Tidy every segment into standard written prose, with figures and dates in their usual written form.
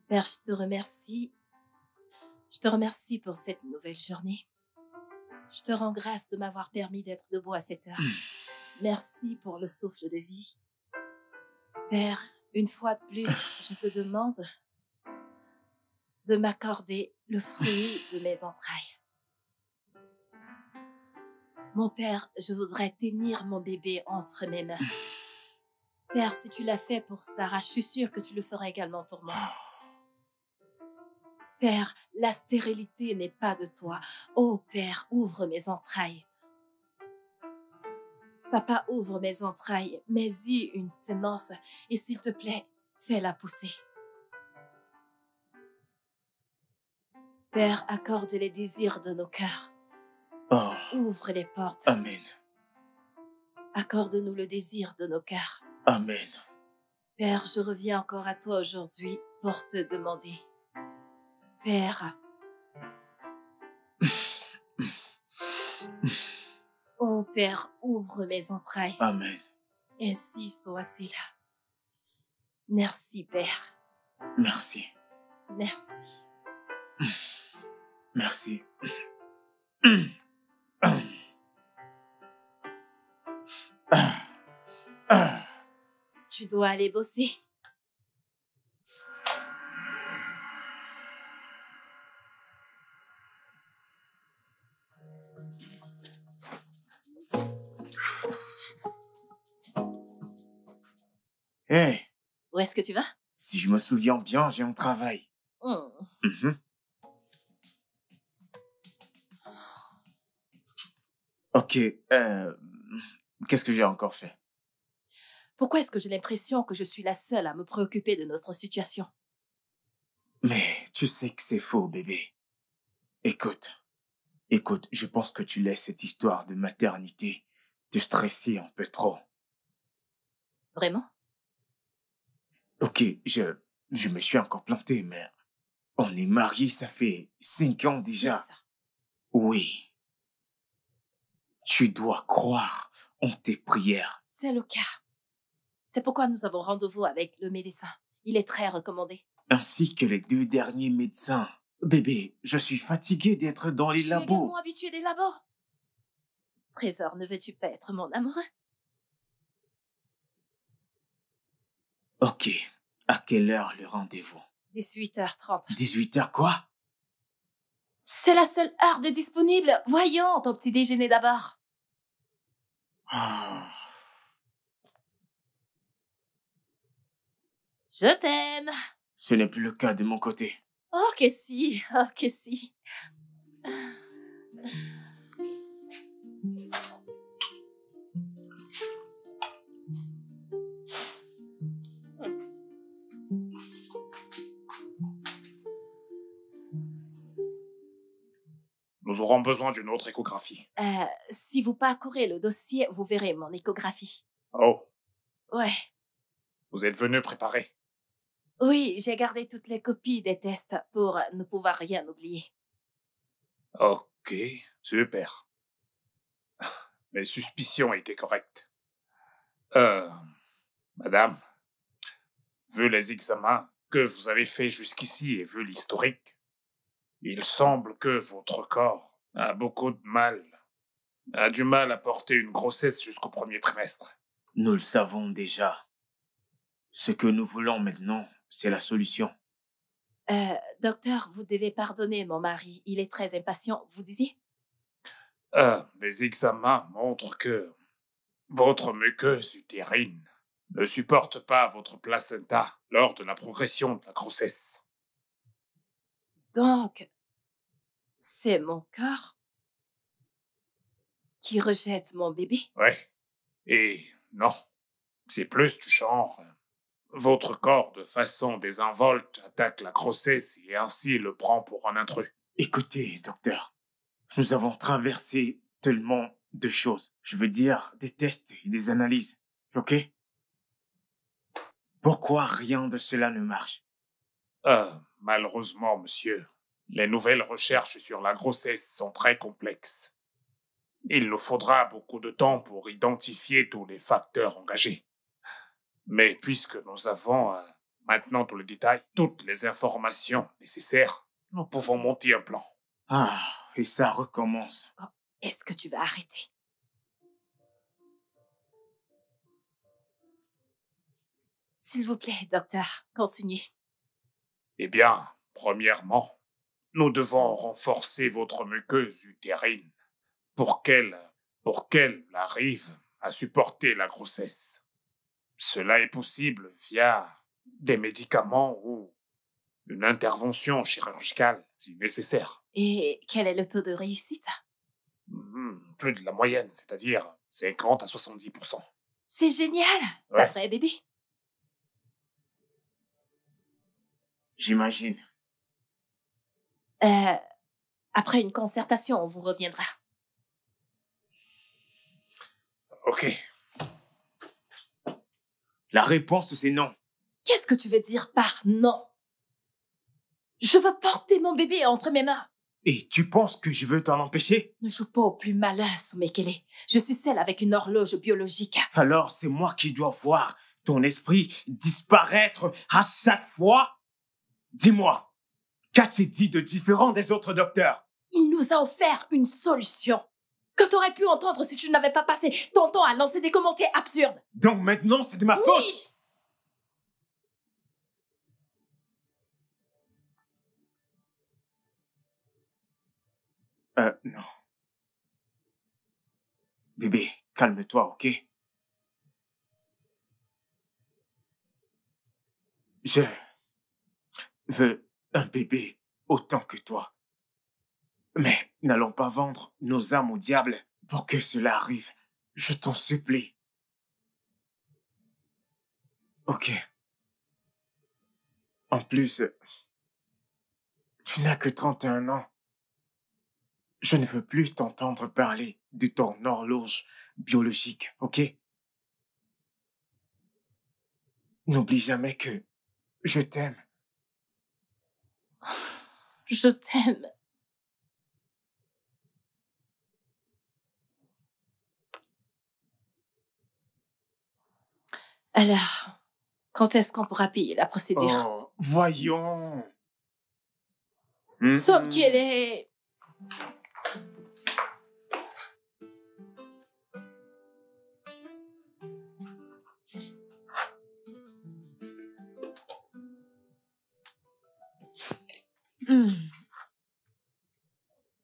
Père, je te remercie. Je te remercie pour cette nouvelle journée. Je te rends grâce de m'avoir permis d'être debout à cette heure. Merci pour le souffle de vie. Père, une fois de plus, je te demande de m'accorder le fruit de mes entrailles. Mon Père, je voudrais tenir mon bébé entre mes mains. Père, si tu l'as fait pour Sarah, je suis sûre que tu le feras également pour moi. Père, la stérilité n'est pas de toi. Oh Père, ouvre mes entrailles. Papa, ouvre mes entrailles, mets-y une sémence et s'il te plaît, fais-la pousser. Père, accorde les désirs de nos cœurs. Oh, Ouvre les portes. Amen. Accorde-nous le désir de nos cœurs. Amen. Père, je reviens encore à toi aujourd'hui pour te demander. Père, oh Père, ouvre mes entrailles. Amen. Ainsi soit-il. Merci, Père. Merci. Merci. Merci. Tu dois aller bosser. Hey, Où est-ce que tu vas? si je me souviens bien, j'ai un travail. Mhm. Ok, qu'est-ce que j'ai encore fait? Pourquoi est-ce que j'ai l'impression que je suis la seule à me préoccuper de notre situation? Mais tu sais que c'est faux, bébé. Écoute, je pense que tu laisses cette histoire de maternité te stresser un peu trop. Vraiment? Ok, je me suis encore planté, mais on est mariés, ça fait 5 ans déjà. 6. Oui. Tu dois croire en tes prières. C'est le cas. C'est pourquoi nous avons rendez-vous avec le médecin. Il est très recommandé. Ainsi que les 2 derniers médecins. Bébé, je suis fatigué d'être dans les Je suis labos. également habituée des labos. Trésor, ne veux-tu pas être mon amoureux? Ok, à quelle heure le rendez-vous? 18h30. 18h quoi? C'est la seule heure de disponible. Voyons ton petit déjeuner d'abord. Ah. Je t'aime. Ce n'est plus le cas de mon côté. Oh que si, oh que si. Nous aurons besoin d'une autre échographie. Si vous parcourez le dossier, vous verrez mon échographie. Oh, Ouais. vous êtes venu préparer. Oui, j'ai gardé toutes les copies des tests pour ne pouvoir rien oublier. Ok, super. Mes suspicions étaient correctes. Madame, vu les examens que vous avez faits jusqu'ici et vu l'historique, il semble que votre corps a du mal à porter une grossesse jusqu'au premier trimestre. Nous le savons déjà. Ce que nous voulons maintenant, c'est la solution. Docteur, vous devez pardonner mon mari. Il est très impatient, vous disiez? Les examens montrent que votre muqueuse utérine ne supporte pas votre placenta lors de la progression de la grossesse. Donc, c'est mon corps qui rejette mon bébé? Ouais. Et non, c'est plus du genre. Votre corps, de façon désinvolte, attaque la grossesse et ainsi le prend pour un intrus. Écoutez, docteur, nous avons traversé tellement de choses. Je veux dire, des tests et des analyses. Ok? Pourquoi rien de cela ne marche? Malheureusement, monsieur, les nouvelles recherches sur la grossesse sont très complexes. Il nous faudra beaucoup de temps pour identifier tous les facteurs engagés. Mais puisque nous avons maintenant tout le détail, toutes les informations nécessaires, nous pouvons monter un plan. Ah, et ça recommence. Oh, est-ce que tu vas arrêter? S'il vous plaît, docteur, continuez. Eh bien, premièrement, nous devons renforcer votre muqueuse utérine pour qu'elle arrive à supporter la grossesse. Cela est possible via des médicaments ou une intervention chirurgicale si nécessaire. Et quel est le taux de réussite? Plus de la moyenne, c'est-à-dire 50 à 70%. C'est génial! Ouais. D'après bébé. J'imagine. Après une concertation, on vous reviendra. Ok. La réponse, c'est non. Qu'est-ce que tu veux dire par non? Je veux porter mon bébé entre mes mains. Et tu penses que je veux t'en empêcher? Ne joue pas au plus malin, Soumekele. Je suis celle avec une horloge biologique. Alors c'est moi qui dois voir ton esprit disparaître à chaque fois? Dis-moi, qu'a-t-il dit de différent des autres docteurs? Il nous a offert une solution que tu aurais pu entendre si tu n'avais pas passé ton temps à lancer des commentaires absurdes. Donc maintenant, c'est de ma faute? Oui! Non. Bébé, calme-toi, ok? Je veux un bébé autant que toi. Mais n'allons pas vendre nos âmes au diable pour que cela arrive. Je t'en supplie. Ok. En plus, tu n'as que 31 ans. Je ne veux plus t'entendre parler de ton horloge biologique, ok? N'oublie jamais que je t'aime. Je t'aime. Alors, quand est-ce qu'on pourra payer la procédure? Oh, voyons. Sauf qu'elle est...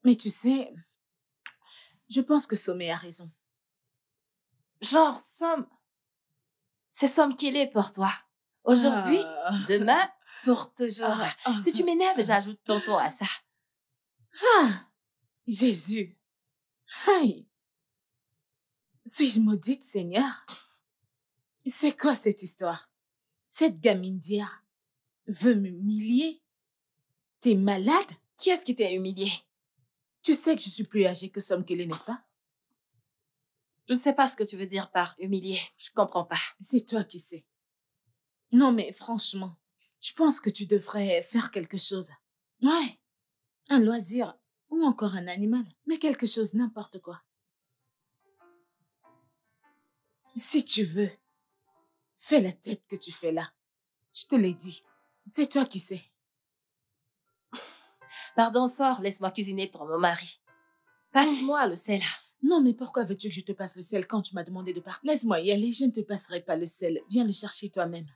Mais tu sais, je pense que Sommet a raison. Genre, Somme. C'est Somme qu'il est pour toi. Aujourd'hui, demain, pour toujours. Si tu m'énerves, j'ajoute tonton à ça. Jésus. Aïe. Suis-je maudite, Seigneur? C'est quoi cette histoire? Cette gamine d'hier veut m'humilier? T'es malade? Qui est-ce qui t'a humilié? Tu sais que je suis plus âgée que Somme Kelly, n'est-ce pas? Je ne sais pas ce que tu veux dire par humilié. Je comprends pas. C'est toi qui sais. Non, mais franchement, je pense que tu devrais faire quelque chose. Ouais, un loisir ou ou encore un animal, mais quelque chose, n'importe quoi. Si tu veux, fais la tête que tu fais là. Je te l'ai dit. C'est toi qui sais. Pardon, sors, laisse-moi cuisiner pour mon mari. Passe-moi le sel. Non, mais pourquoi veux-tu que je te passe le sel quand tu m'as demandé de partir? Laisse-moi y aller, je ne te passerai pas le sel. Viens le chercher toi-même.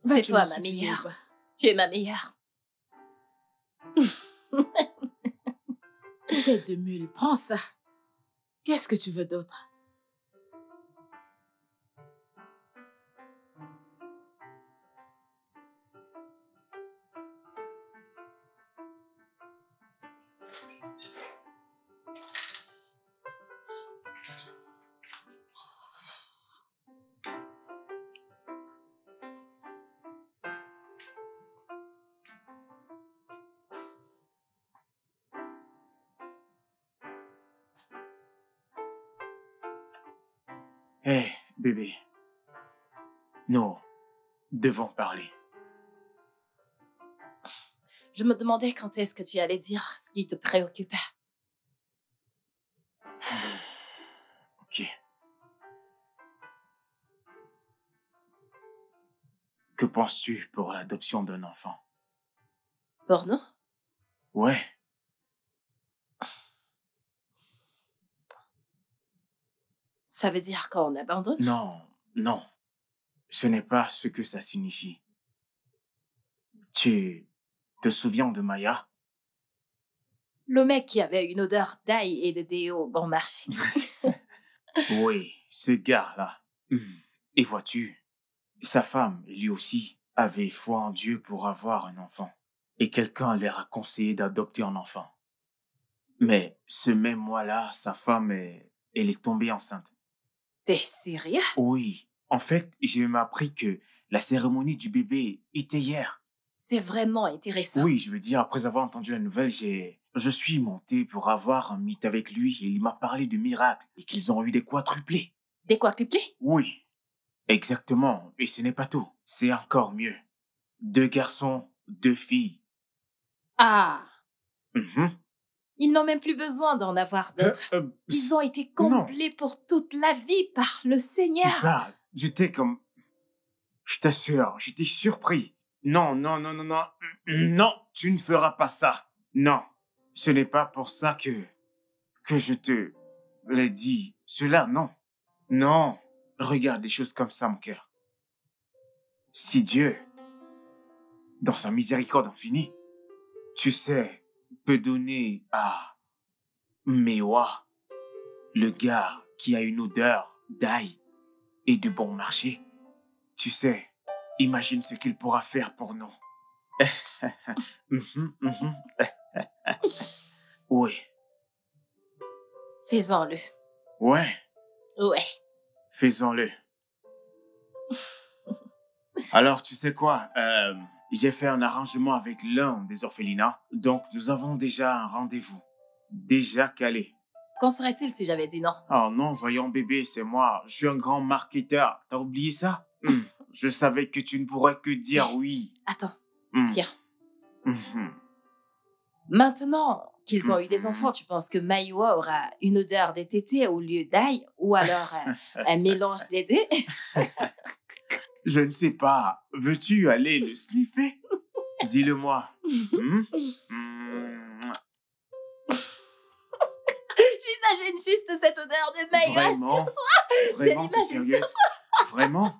C'est Vas-tu toi me ma supplier ou meilleure. pas? Tu es ma meilleure. Tête de mule, prends ça. Qu'est-ce que tu veux d'autre? Hé, bébé, nous devons parler. Je me demandais quand est-ce que tu allais dire ce qui te préoccupe. Ok. Que penses-tu pour l'adoption d'un enfant? Pour nous? Ouais, Ça veut dire qu'on abandonne? non, non. Ce n'est pas ce que ça signifie. Tu te souviens de Maya? Le mec qui avait une odeur d'ail et de déo bon marché. Oui, ce gars-là. Et vois-tu, sa femme, lui aussi, avait foi en Dieu pour avoir un enfant. Et quelqu'un leur a conseillé d'adopter un enfant. Mais ce même mois-là, sa femme, elle est tombée enceinte. T'es sérieux? Oui, en fait, j'ai même appris que la cérémonie du bébé était hier. C'est vraiment intéressant. Oui, je veux dire, après avoir entendu la nouvelle, je suis monté pour avoir un mythe avec lui et il m'a parlé de miracles et qu'ils ont eu des quadruplés. Des quadruplés? Oui, exactement. Et ce n'est pas tout. C'est encore mieux. 2 garçons, 2 filles. Ah! Mhm. Ils n'ont même plus besoin d'en avoir d'autres. Ils ont été comblés pour toute la vie par le Tu Seigneur. parles. J'étais comme... Je t'assure, j'étais surpris. Non, non, non, non, non. Non, tu ne feras pas ça. Non, ce n'est pas pour ça que je te l'ai dit. Cela, non. Non, regarde les choses comme ça, mon cœur. Si Dieu, dans sa miséricorde infinie, tu sais, peut donner à Mewa, le gars qui a une odeur d'ail et de bon marché, tu sais, imagine ce qu'il pourra faire pour nous. Mhm, mhm. Oui, Faisons-le. ouais, Ouais. faisons-le. Alors, tu sais quoi? J'ai fait un arrangement avec l'un des orphelinats, donc nous avons déjà un rendez-vous. Déjà calé. Qu'en serait-il si j'avais dit non? Oh non, voyons bébé, c'est moi. Je suis un grand marketeur. T'as oublié ça? Je savais que tu ne pourrais que dire oui. Attends, Hmm. tiens. Mhm. Maintenant qu'ils ont eu des Mhm. enfants, tu penses que Maïwa aura une odeur de tété au lieu d'ail ou alors un mélange des deux? Je ne sais pas. Veux-tu aller le sniffer? Dis-le-moi. Hmm? Hmm. J'imagine juste cette odeur de Maïwa Vraiment? sur toi. Vraiment, t'es l'imagine sérieuse? Vraiment?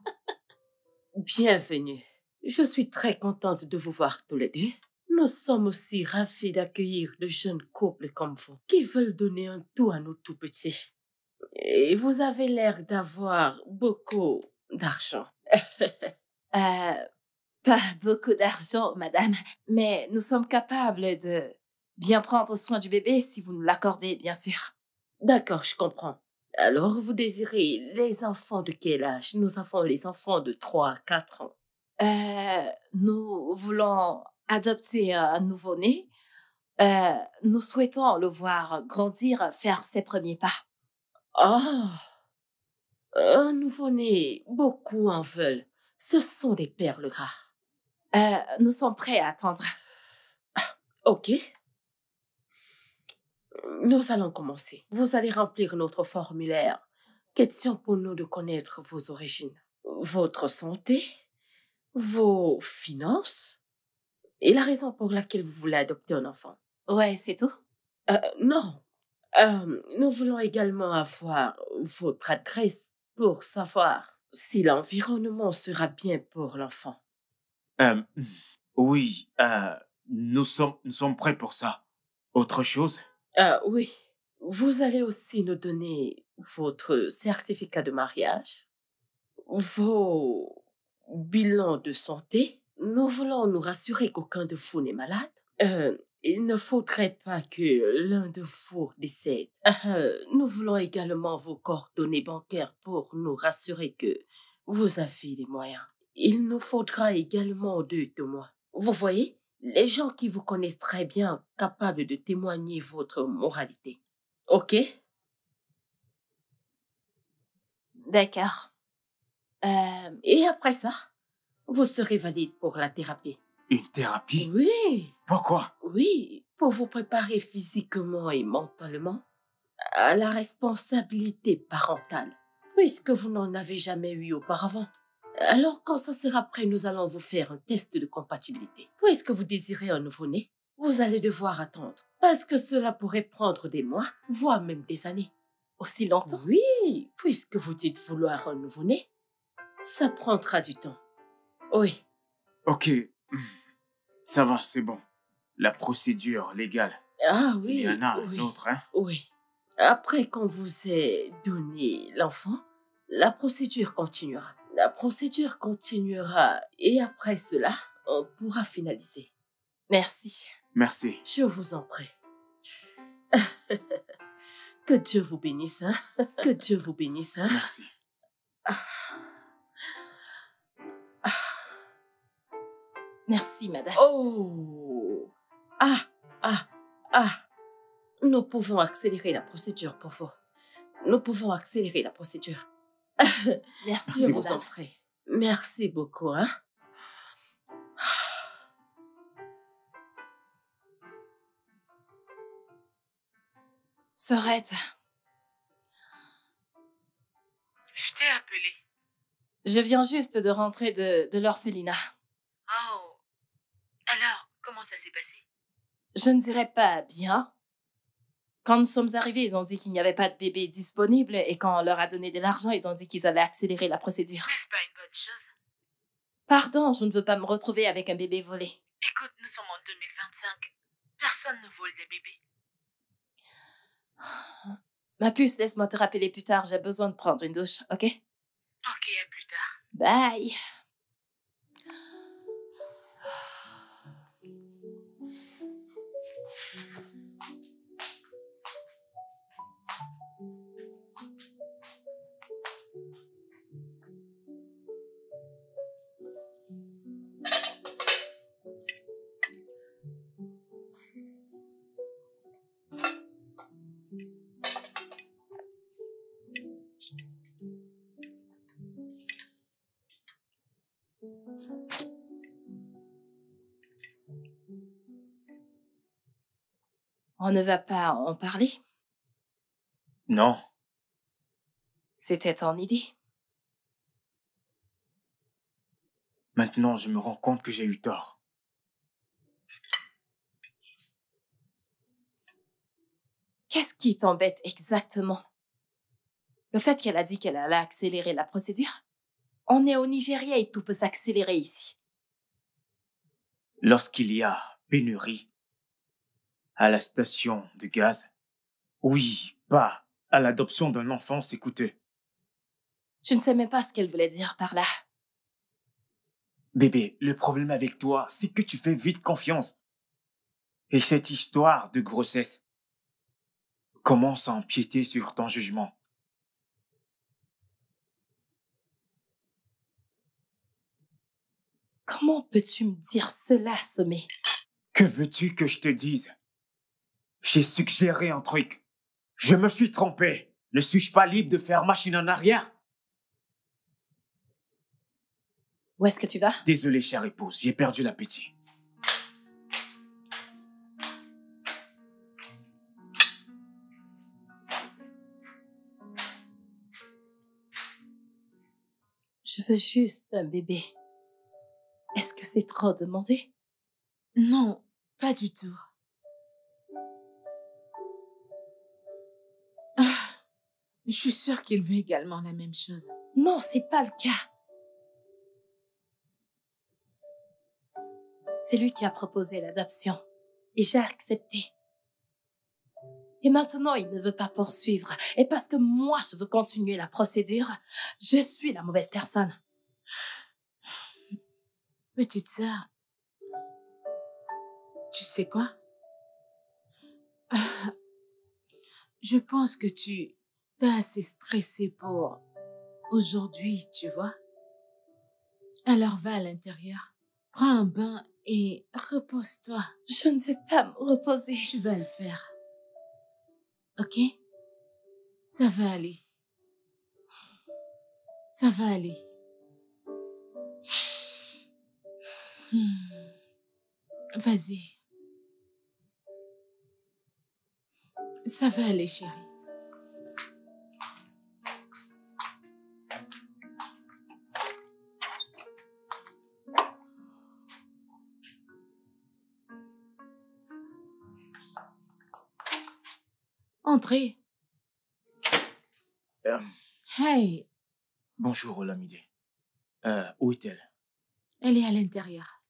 Bienvenue. Je suis très contente de vous voir tous les deux. Nous sommes aussi ravis d'accueillir de jeunes couples comme vous qui veulent donner un tout à nos tout petits. Et vous avez l'air d'avoir beaucoup d'argent. Pas beaucoup d'argent, madame, mais nous sommes capables de bien prendre soin du bébé si vous nous l'accordez, bien sûr. D'accord, je comprends. Alors, vous désirez les enfants de quel âge? Nous avons les enfants de 3 à 4 ans. Nous voulons adopter un nouveau-né. Nous souhaitons le voir grandir, faire ses premiers pas. Ah, un nouveau-né, beaucoup en veulent. Ce sont des perles rares. Nous sommes prêts à attendre. Ok. Nous allons commencer. Vous allez remplir notre formulaire. Question pour nous de connaître vos origines, votre santé, vos finances et la raison pour laquelle vous voulez adopter un enfant. Ouais, c'est tout. Non. Nous voulons également avoir votre adresse pour savoir si l'environnement sera bien pour l'enfant. Oui, nous sommes prêts pour ça. Autre chose? Oui. Vous allez aussi nous donner votre certificat de mariage, vos bilans de santé. Nous voulons nous rassurer qu'aucun de vous n'est malade. Il ne faudrait pas que l'un de vous décède. Nous voulons également vos coordonnées bancaires pour nous rassurer que vous avez les moyens. Il nous faudra également 2 témoins. Vous voyez, les gens qui vous connaissent très bien, capables de témoigner votre moralité. OK? D'accord. Et après ça, vous serez valide pour la thérapie. Une thérapie? Oui, Pourquoi? oui, pour vous préparer physiquement et mentalement à la responsabilité parentale, puisque vous n'en avez jamais eu auparavant. Alors, quand ça sera prêt, nous allons vous faire un test de compatibilité. Puisque vous désirez un nouveau-né, vous allez devoir attendre, parce que cela pourrait prendre des mois, voire même des années. Aussi longtemps? Oui, puisque vous dites vouloir un nouveau-né, ça prendra du temps. Oui. Ok, ça va, c'est bon. La procédure légale. Ah oui. Il y en a oui. un autre, hein? Oui. Après qu'on vous ait donné l'enfant, la procédure continuera. La procédure continuera et après cela, on pourra finaliser. Merci. Merci. Je vous en prie. Que Dieu vous bénisse, hein? Que Dieu vous bénisse, hein? Merci. Merci, madame. Oh! Nous pouvons accélérer la procédure pour vous. Nous pouvons accélérer la procédure. Merci, Je vous madame. en prie. Merci beaucoup, hein? Sorette, Je t'ai appelé. je viens juste de rentrer de l'orphelinat. Oh. Alors, comment ça s'est passé? Je ne dirais pas bien. Quand nous sommes arrivés, ils ont dit qu'il n'y avait pas de bébé disponible et quand on leur a donné de l'argent, ils ont dit qu'ils allaient accélérer la procédure. N'est-ce pas une bonne chose? Pardon, je ne veux pas me retrouver avec un bébé volé. Écoute, nous sommes en 2025. Personne ne vole des bébés. Ma puce, laisse-moi te rappeler plus tard, j'ai besoin de prendre une douche, ok? Ok, à plus tard. Bye. On ne va pas en parler? Non. C'était ton idée. Maintenant, je me rends compte que j'ai eu tort. Qu'est-ce qui t'embête exactement? Le fait qu'elle a dit qu'elle allait accélérer la procédure? On est au Nigeria et tout peut s'accélérer ici. Lorsqu'il y a pénurie à la station de gaz, oui, pas à l'adoption d'un enfant, c'est coûteux. Je ne sais même pas ce qu'elle voulait dire par là. Bébé, le problème avec toi, c'est que tu fais vite confiance. Et cette histoire de grossesse commence à empiéter sur ton jugement. Comment peux-tu me dire cela, Sommet? Que veux-tu que je te dise? J'ai suggéré un truc. Je me suis trompé. Ne suis-je pas libre de faire machine en arrière? Où est-ce que tu vas? Désolé, chère épouse, j'ai perdu l'appétit. Je veux juste un bébé. Est-ce que c'est trop demandé? Non, pas du tout. Ah, je suis sûre qu'il veut également la même chose. Non, c'est pas le cas. C'est lui qui a proposé l'adoption. Et j'ai accepté. Et maintenant, il ne veut pas poursuivre. Et parce que moi, je veux continuer la procédure, je suis la mauvaise personne. Petite sœur, tu sais quoi? Ah, je pense que tu t'es assez stressée pour aujourd'hui, tu vois? Alors va à l'intérieur, prends un bain et repose-toi. Je ne vais pas me reposer. Tu vas le faire. Ok? Ça va aller. Ça va aller. Vas-y. Ça va aller, chérie. Entrez. Hey, Bonjour, Olamide. Où est-elle? elle est à l'intérieur.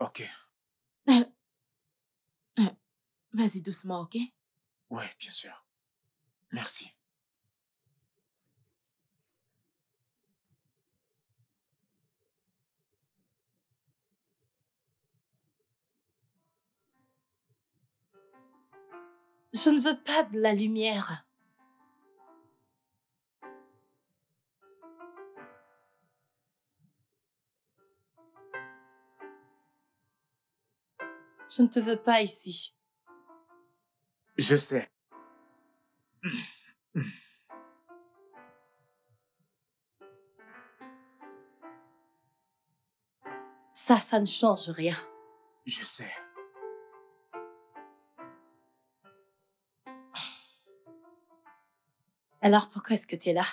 Ok. Vas-y doucement, ok? Ouais, bien sûr. Merci. Je ne veux pas de la lumière. Je ne te veux pas ici. Je sais. Ça ne change rien. Je sais. Alors pourquoi est-ce que tu es là?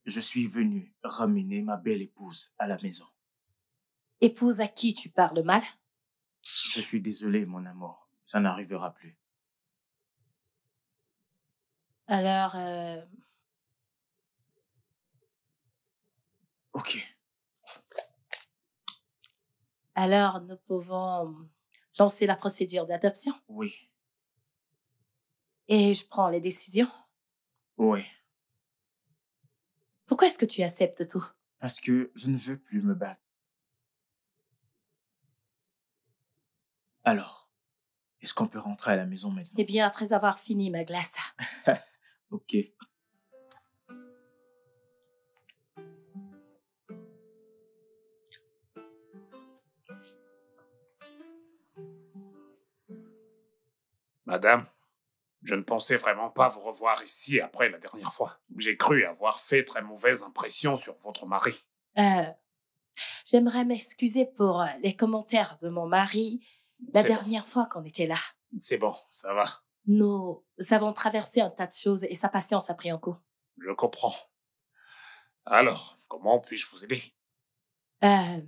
Je suis venu ramener ma belle épouse à la maison. Épouse à qui tu parles mal? Je suis désolé, mon amour. Ça n'arrivera plus. Alors, Ok. alors nous pouvons lancer la procédure d'adoption Oui. et je prends les décisions. Oui. Pourquoi est-ce que tu acceptes tout? Parce que je ne veux plus me battre. Alors, est-ce qu'on peut rentrer à la maison maintenant? Eh bien, après avoir fini ma glace. Ok. Madame, je ne pensais vraiment pas vous revoir ici après la dernière fois. J'ai cru avoir fait très mauvaise impression sur votre mari. J'aimerais m'excuser pour les commentaires de mon mari la C'est bon. dernière fois qu'on était là. C'est bon, ça va. Nous avons traversé un tas de choses et sa patience a pris un coup. Je comprends. Alors, comment puis-je vous aider? Euh,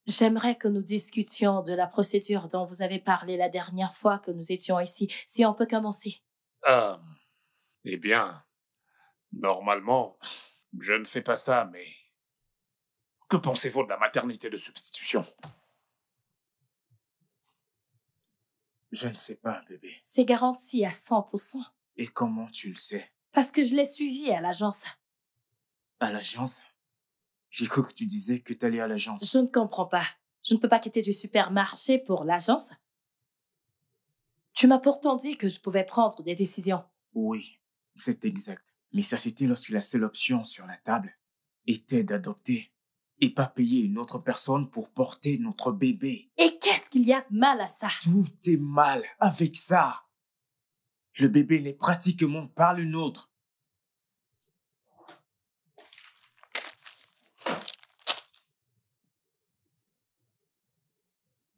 J'aimerais que nous discutions de la procédure dont vous avez parlé la dernière fois que nous étions ici. Si on peut commencer. Eh bien, normalement, je ne fais pas ça, mais que pensez-vous de la maternité de substitution? Je ne sais pas, bébé. C'est garanti à 100%. Et comment tu le sais? Parce que je l'ai suivi à l'agence. À l'agence? J'ai cru que tu disais que t'allais à l'agence. Je ne comprends pas. Je ne peux pas quitter du supermarché pour l'agence. Tu m'as pourtant dit que je pouvais prendre des décisions. Oui, c'est exact. Mais ça, c'était lorsque la seule option sur la table était d'adopter et pas payer une autre personne pour porter notre bébé. Et qu'est-ce qu'il y a de mal à ça? Tout est mal avec ça. Le bébé n'est pratiquement pas le nôtre.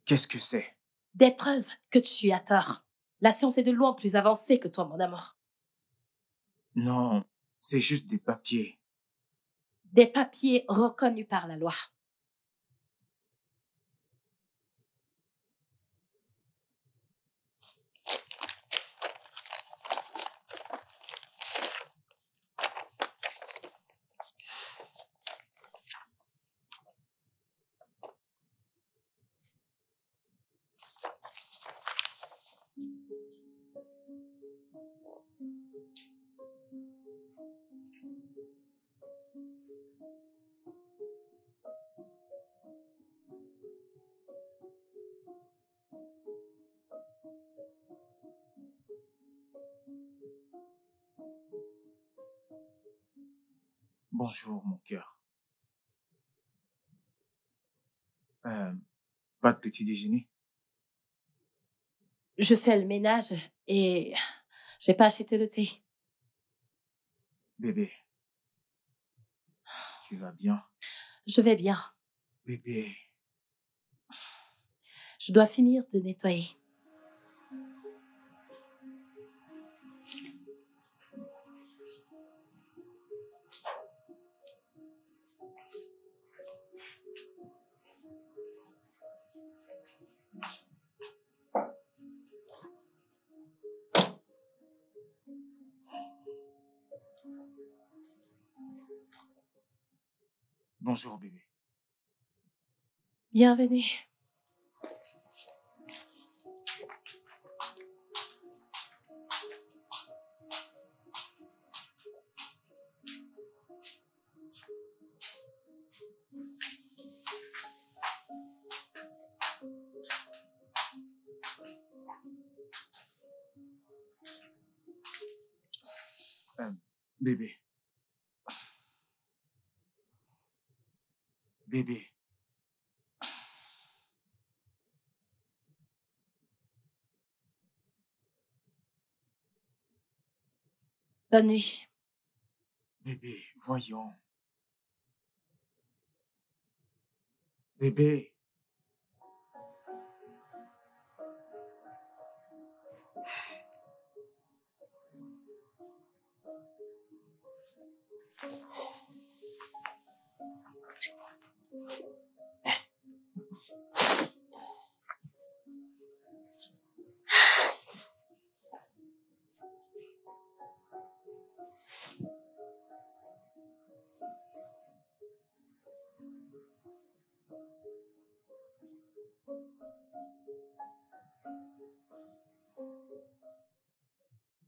Qu'est-ce que c'est? Des preuves que tu as tort. La science est de loin plus avancée que toi, mon amour. Non, c'est juste des papiers. Des papiers reconnus par la loi. Bonjour, mon cœur. Pas de petit déjeuner? Je fais le ménage et je vais pas acheter le thé. Bébé, tu vas bien? Je vais bien. Bébé, Je dois finir de nettoyer. bonjour, bébé. Bienvenue. Bébé. Bébé. Bonne nuit. Bébé, voyons. Bébé.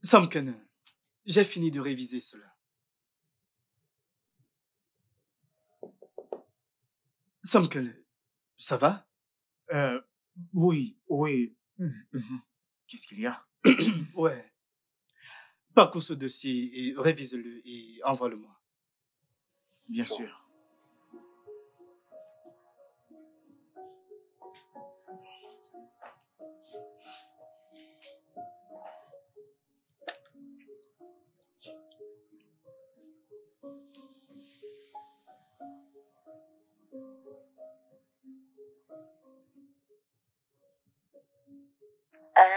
Samken, j'ai fini de réviser cela. Samken, ça va? Oui, oui. Mhm. Qu'est-ce qu'il y a? Ouais. Parcours ce dossier et révise-le et envoie-le-moi. Bien sûr.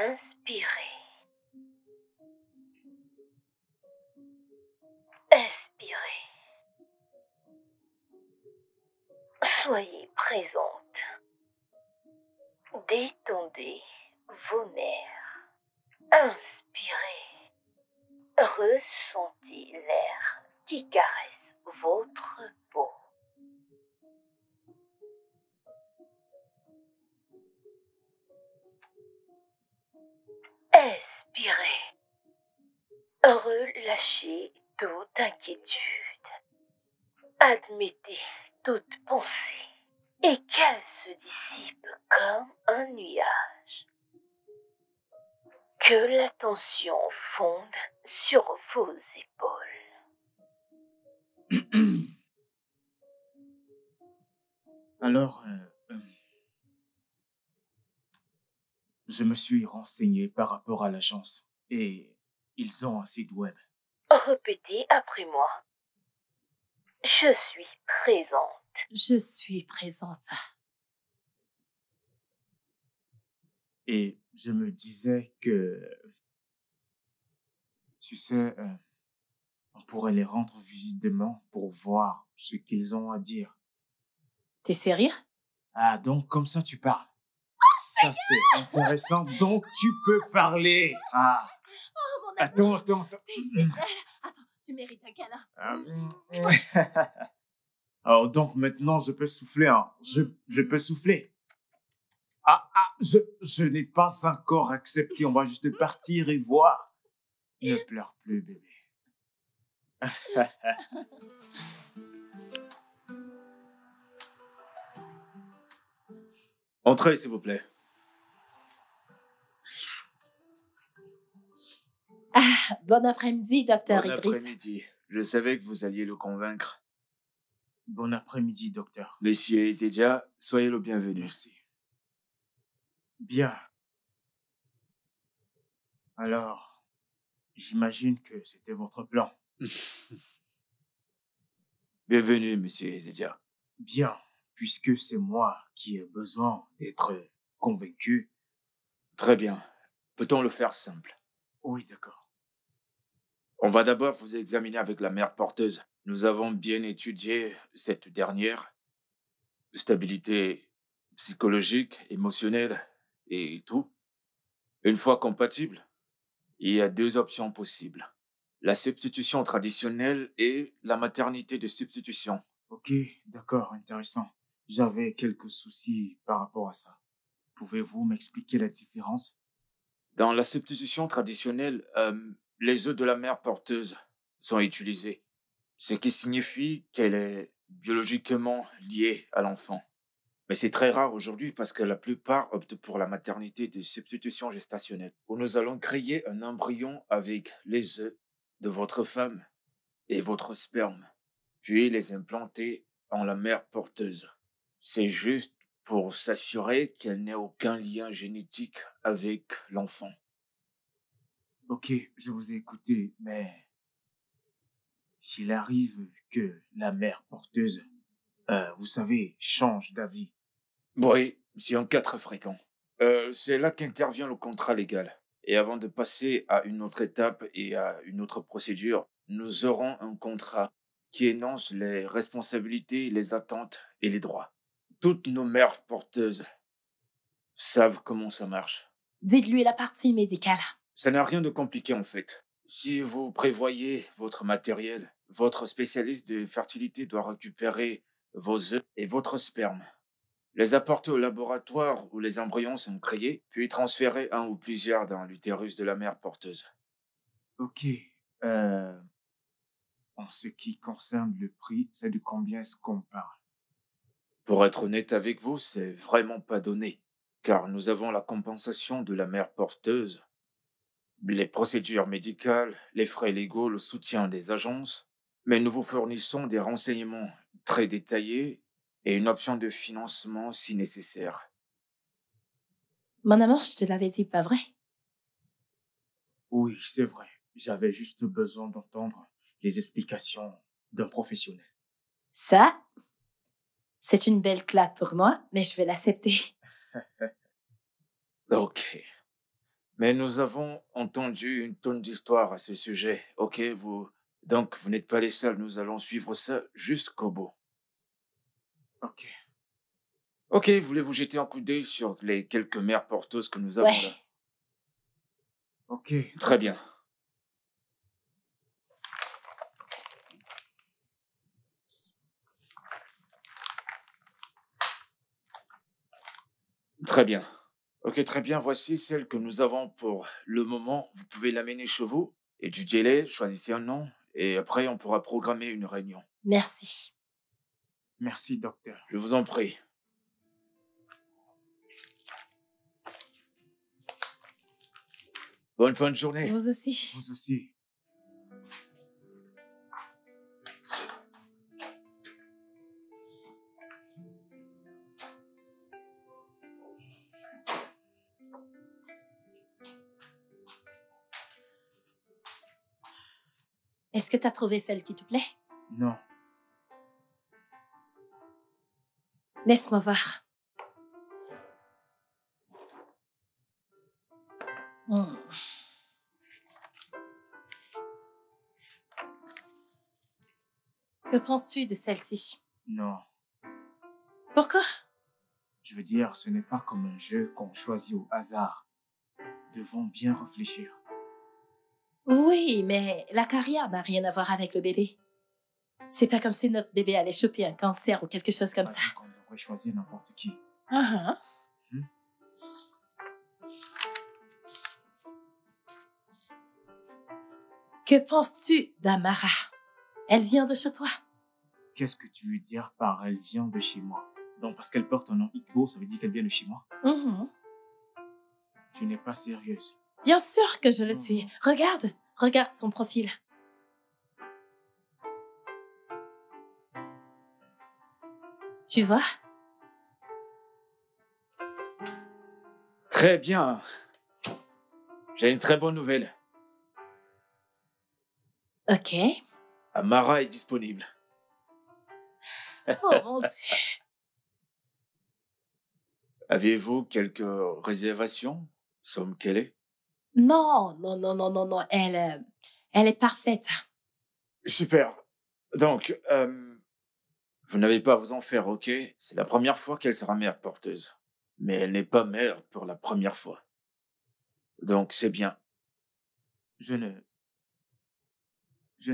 Inspirez. Expirez. Soyez présente. Détendez vos nerfs. Inspirez. Ressentez l'air qui caresse votre peau. Expirez. Relâchez toute inquiétude. Admettez toute pensée et qu'elle se dissipe comme un nuage. Que la tension fonde sur vos épaules. Alors, je me suis renseigné par rapport à l'agence et ils ont un site web. Répétez après moi. Je suis présente. Je suis présente. Et je me disais que, tu sais, On pourrait les rendre visite demain pour voir ce qu'ils ont à dire. T'es sérieux? Ah, donc comme ça tu parles. Ça c'est intéressant, donc tu peux parler. Ah, Oh, mon amour. attends. T'es génial. Attends, tu mérites un câlin. Alors donc maintenant je peux souffler, hein. Je peux souffler. Je n'ai pas encore accepté, on va juste partir et voir. Ne pleure plus, bébé. Entrez, s'il vous plaît. Bon après-midi, docteur Bon Idriss. après-midi. Je savais que vous alliez le convaincre. Bon après-midi, docteur. Monsieur Ezedja, soyez le bienvenu. Merci. Bien. Alors, j'imagine que c'était votre plan. Bienvenue, monsieur Ezedja. Bien, puisque c'est moi qui ai besoin d'être convaincu. Très bien. Peut-on le faire simple? Oui, d'accord. On va d'abord vous examiner avec la mère porteuse. Nous avons bien étudié cette dernière. Stabilité psychologique, émotionnelle et tout. Une fois compatible, il y a 2 options possibles. La substitution traditionnelle et la maternité de substitution. Ok, d'accord, intéressant. J'avais quelques soucis par rapport à ça. Pouvez-vous m'expliquer la différence? Dans la substitution traditionnelle, les œufs de la mère porteuse sont utilisés, ce qui signifie qu'elle est biologiquement liée à l'enfant. Mais c'est très rare aujourd'hui parce que la plupart optent pour la maternité de substitution gestationnelle, où nous allons créer un embryon avec les œufs de votre femme et votre sperme, puis les implanter en la mère porteuse. C'est juste pour s'assurer qu'elle n'ait aucun lien génétique avec l'enfant. Ok, je vous ai écouté, mais s'il arrive que la mère porteuse, vous savez, change d'avis. Oui, c'est un cas très fréquent. C'est là qu'intervient le contrat légal. Et avant de passer à une autre étape et à une autre procédure, nous aurons un contrat qui énonce les responsabilités, les attentes et les droits. Toutes nos mères porteuses savent comment ça marche. Dites-lui la partie médicale. Ça n'a rien de compliqué en fait. Si vous prévoyez votre matériel, votre spécialiste de fertilité doit récupérer vos œufs et votre sperme, les apporter au laboratoire où les embryons sont créés, puis transférer un ou plusieurs dans l'utérus de la mère porteuse. Ok, en ce qui concerne le prix, c'est de combien est-ce qu'on parle? Pour être honnête avec vous, c'est vraiment pas donné, car nous avons la compensation de la mère porteuse, les procédures médicales, les frais légaux, le soutien des agences, mais nous vous fournissons des renseignements très détaillés et une option de financement si nécessaire. Mon amour, je te l'avais dit, pas vrai? Oui, c'est vrai. J'avais juste besoin d'entendre les explications d'un professionnel. Ça, c'est une belle claque pour moi, mais je vais l'accepter. Ok. Mais nous avons entendu une tonne d'histoires à ce sujet. Ok, donc vous n'êtes pas les seuls. Nous allons suivre ça jusqu'au bout. Ok. Ok, voulez-vous jeter un coup d'œil sur les quelques mères porteuses que nous avons là? Ouais. Ok. Très bien. Très bien. Ok, très bien. Voici celle que nous avons pour le moment. Vous pouvez l'amener chez vous, étudiez-les, choisissez un nom, et après on pourra programmer une réunion. Merci. Merci, docteur. Je vous en prie. Bonne fin de journée. Vous aussi. Vous aussi. Est-ce que tu as trouvé celle qui te plaît? Non. Laisse-moi voir. Hmm. Que penses-tu de celle-ci? Non, Pourquoi? je veux dire, ce n'est pas comme un jeu qu'on choisit au hasard. Devons bien réfléchir. Oui, mais la carrière n'a rien à voir avec le bébé. C'est pas comme si notre bébé allait choper un cancer ou quelque chose comme Pas ça. dit qu'on devrait choisir n'importe qui. Uh-huh. Hmm? Que penses-tu d'Amara? Elle vient de chez toi. Qu'est-ce que tu veux dire par elle vient de chez moi? Donc, parce qu'elle porte un nom Igbo, ça veut dire qu'elle vient de chez moi? Mhm. Tu n'es pas sérieuse. Bien sûr que je le Mhm. suis. Regarde son profil. Tu vois? Très bien. J'ai une très bonne nouvelle. Ok. Amara est disponible. Oh mon Dieu. Avez-vous quelques réservations? Somme qu'elle est? Non. Elle est parfaite. Super. Donc, vous n'avez pas à vous en faire, ok? C'est la première fois qu'elle sera mère porteuse. Mais elle n'est pas mère pour la première fois. Donc, c'est bien. Je ne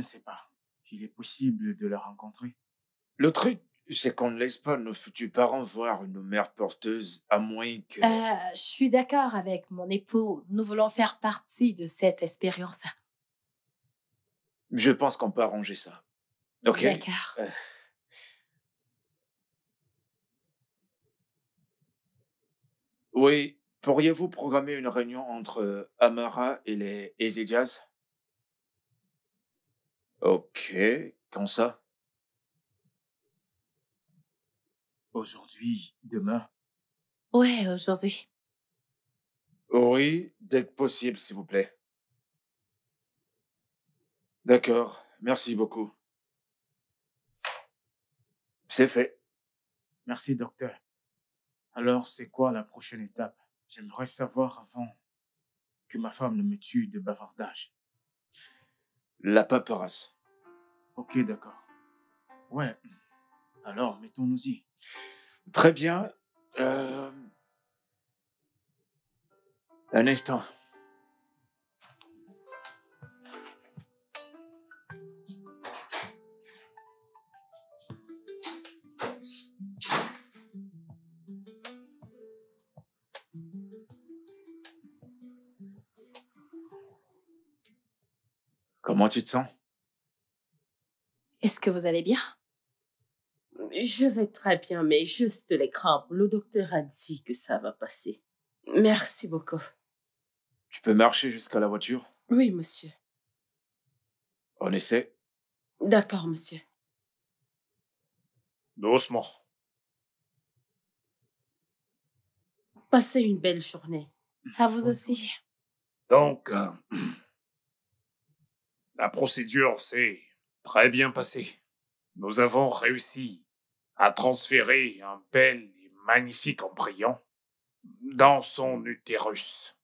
sais pas. Il est possible de la rencontrer. Le truc, c'est qu'on ne laisse pas nos futurs parents voir une mère porteuse à moins que... Je suis d'accord avec mon époux. Nous voulons faire partie de cette expérience. Je pense qu'on peut arranger ça. Ok? D'accord. Oui, pourriez-vous programmer une réunion entre Amara et les Easy Jazz? Ok, quand ça? Aujourd'hui, demain. Ouais, aujourd'hui. Oui, dès que possible, s'il vous plaît. D'accord, merci beaucoup. C'est fait. Merci, docteur. Alors, c'est quoi la prochaine étape? J'aimerais savoir avant que ma femme ne me tue de bavardage. La paperasse. Ok, d'accord. Ouais. Alors, mettons-nous-y. Très bien. Un instant. Comment tu te sens? Est-ce que vous allez bien? Je vais très bien, mais juste les crampes. Le docteur a dit que ça va passer. Merci beaucoup. Tu peux marcher jusqu'à la voiture? Oui, monsieur. On essaie. D'accord, monsieur. Doucement. Passez une belle journée. À vous aussi. Donc, la procédure s'est très bien passée. Nous avons réussi à transférer un bel et magnifique embryon dans son utérus.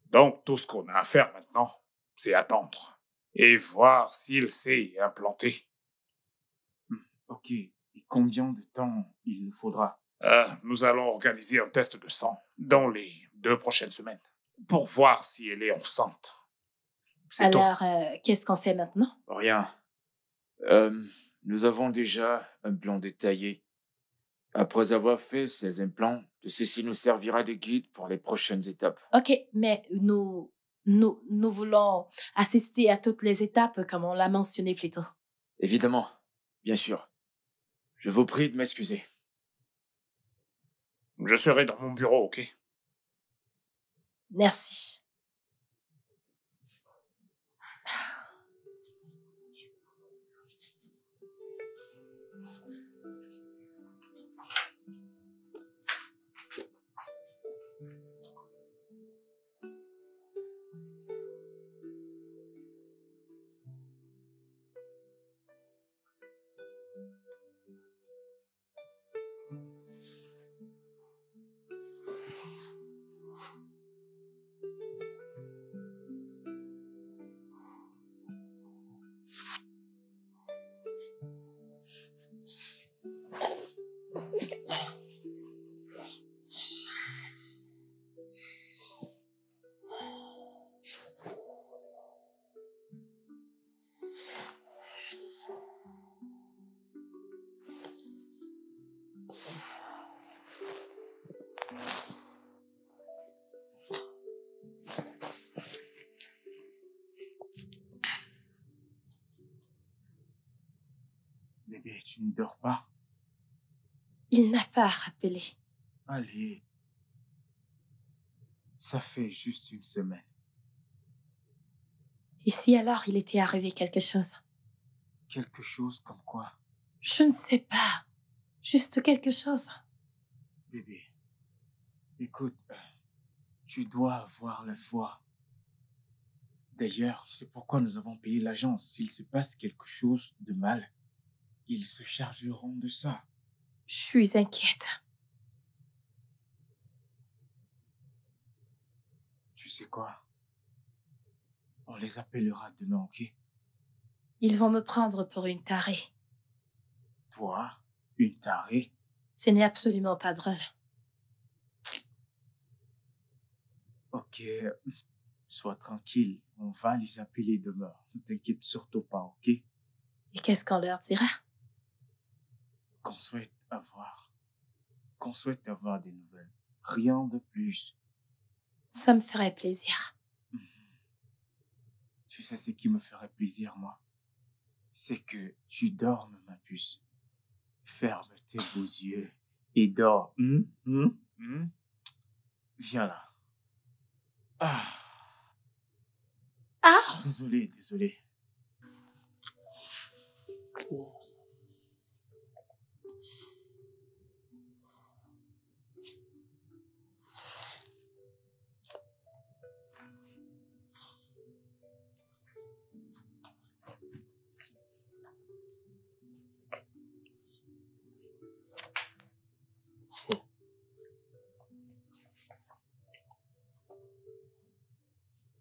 Donc, tout ce qu'on a à faire maintenant, c'est attendre et voir s'il s'est implanté. Ok. Et combien de temps il nous faudra? Nous allons organiser un test de sang dans les 2 prochaines semaines pour voir si elle est enceinte. C'est tout. Alors, qu'est-ce qu'on fait maintenant? Rien. Nous avons déjà un plan détaillé. Après avoir fait ces implants, ceci nous servira de guide pour les prochaines étapes. Ok, mais nous voulons assister à toutes les étapes comme on l'a mentionné plus tôt. Évidemment, bien sûr. Je vous prie de m'excuser. Je serai dans mon bureau, ok? Merci. Bébé, tu ne dors pas? Il n'a pas rappelé. Allez. Ça fait juste une semaine. Et si alors il était arrivé quelque chose? Quelque chose comme quoi? Je ne sais pas. Juste quelque chose. Bébé, écoute, tu dois avoir la foi. D'ailleurs, c'est pourquoi nous avons payé l'agence. S'il se passe quelque chose de mal, ils se chargeront de ça. Je suis inquiète. Tu sais quoi? On les appellera demain, ok? Ils vont me prendre pour une tarée. Toi, une tarée? Ce n'est absolument pas drôle. Ok, sois tranquille. On va les appeler demain. Ne t'inquiète surtout pas, ok? Et qu'est-ce qu'on leur dira? Qu'on souhaite avoir des nouvelles. Rien de plus. Ça me ferait plaisir. Tu sais ce qui me ferait plaisir, moi? C'est que tu dormes, ma puce. Ferme tes beaux yeux et dors. Viens là. Ah, Ah! désolé.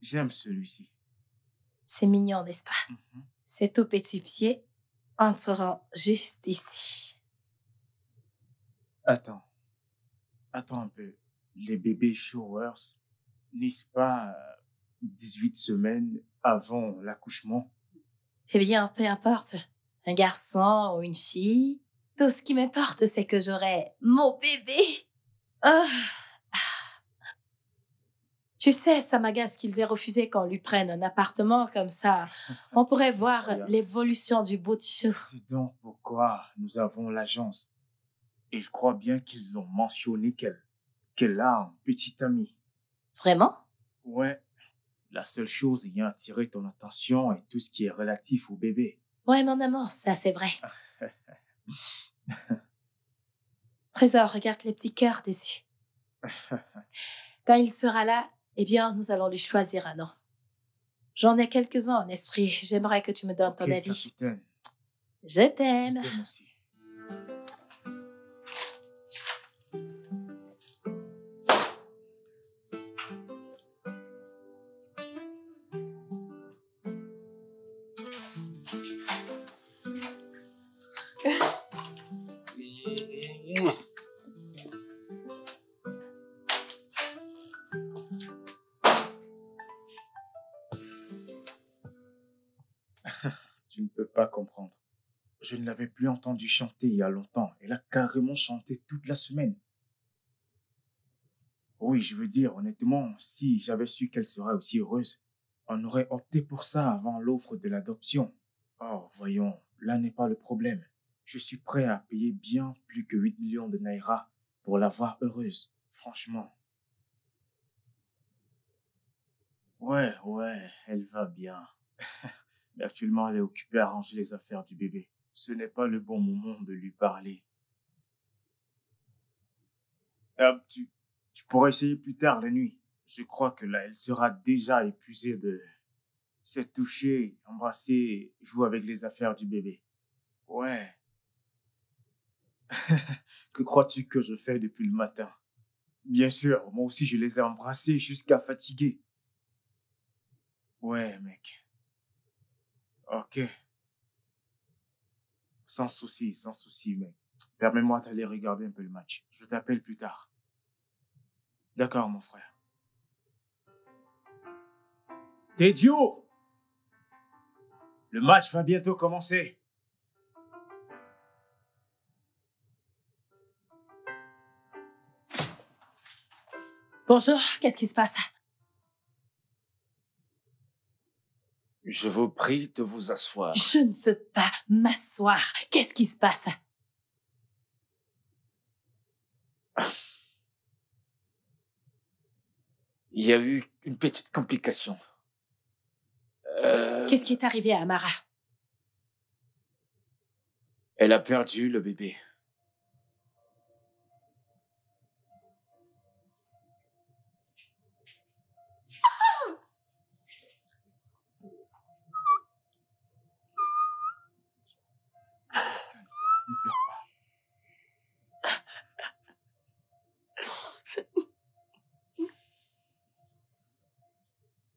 J'aime celui-ci. C'est mignon, n'est-ce pas? Ces tout petits pieds entreront juste ici. Attends un peu. Les bébés showers, n'est-ce pas 18 semaines avant l'accouchement? Eh bien, peu importe. Un garçon ou une fille, tout ce qui m'importe, c'est que j'aurai mon bébé. Ah. Tu sais, ça m'agace qu'ils aient refusé qu'on lui prenne un appartement comme ça. On pourrait voir Regarde. l'évolution du bout de chou. C'est donc pourquoi nous avons l'agence. Et je crois bien qu'ils ont mentionné qu'elle a un petit ami. Vraiment? Ouais. La seule chose ayant attiré ton attention est tout ce qui est relatif au bébé. Ouais, mon amour, ça c'est vrai. Trésor, regarde les petits cœurs dessus. Quand il sera là, eh bien, nous allons lui choisir un nom. J'en ai quelques-uns en esprit. J'aimerais que tu me donnes ton Ok, avis. capitaine. Je Je t'aime. t'aime aussi. Tu ne peux pas comprendre. Je ne l'avais plus entendu chanter il y a longtemps. Elle a carrément chanté toute la semaine. Oui, je veux dire, honnêtement, si j'avais su qu'elle serait aussi heureuse, on aurait opté pour ça avant l'offre de l'adoption. Oh, voyons, là n'est pas le problème. Je suis prêt à payer bien plus que 8 millions de naira pour la voir heureuse, franchement. Ouais, elle va bien. Mais actuellement, elle est occupée à ranger les affaires du bébé. Ce n'est pas le bon moment de lui parler. Tu pourrais essayer plus tard la nuit. Je crois que là, elle sera déjà épuisée de se toucher, embrasser, jouer avec les affaires du bébé. Ouais. Que crois-tu que je fais depuis le matin? Bien sûr, moi aussi je les ai embrassés jusqu'à fatiguer. Ouais, mec. Ok. Sans souci, mec. Permets-moi d'aller regarder un peu le match. Je t'appelle plus tard. D'accord, mon frère. Tedio! Le match va bientôt commencer. Bonjour, qu'est-ce qui se passe? Je vous prie de vous asseoir. Je ne veux pas m'asseoir. Qu'est-ce qui se passe? Il y a eu une petite complication. Qu'est-ce qui est arrivé à Amara? Elle a perdu le bébé. Ne pleure pas.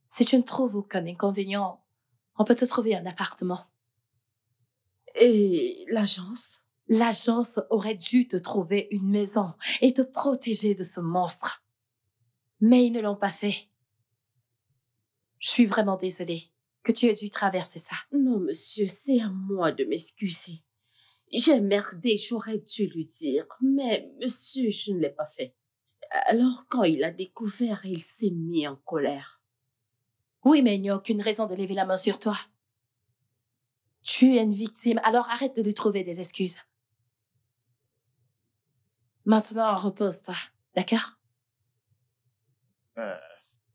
Si tu ne trouves aucun inconvénient, on peut te trouver un appartement. Et l'agence? L'agence aurait dû te trouver une maison et te protéger de ce monstre. Mais ils ne l'ont pas fait. Je suis vraiment désolée que tu aies dû traverser ça. Non, monsieur, c'est à moi de m'excuser. J'ai merdé, j'aurais dû lui dire. Mais, monsieur, je ne l'ai pas fait. Alors, quand il a découvert, il s'est mis en colère. Oui, mais il n'y a aucune raison de lever la main sur toi. Tu es une victime, alors arrête de lui trouver des excuses. Maintenant, repose-toi, d'accord?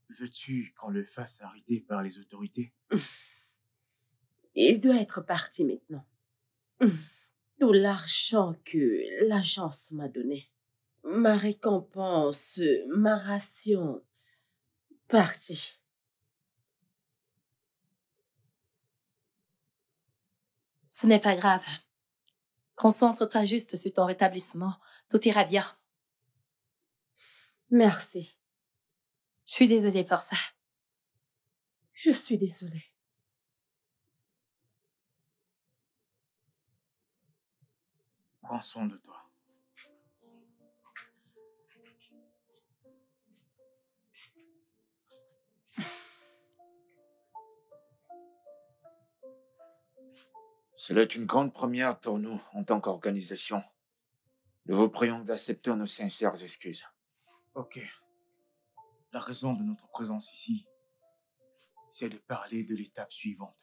Veux-tu qu'on le fasse arrêter par les autorités? Il doit être parti maintenant. Tout l'argent que l'agence m'a donné, ma récompense, ma ration, parti. Ce n'est pas grave. Concentre-toi juste sur ton rétablissement. Tout ira bien. Merci. Je suis désolée pour ça. Je suis désolée. Prends soin de toi. Cela est une grande première pour nous en tant qu'organisation. Nous vous prions d'accepter nos sincères excuses. Ok. La raison de notre présence ici, c'est de parler de l'étape suivante.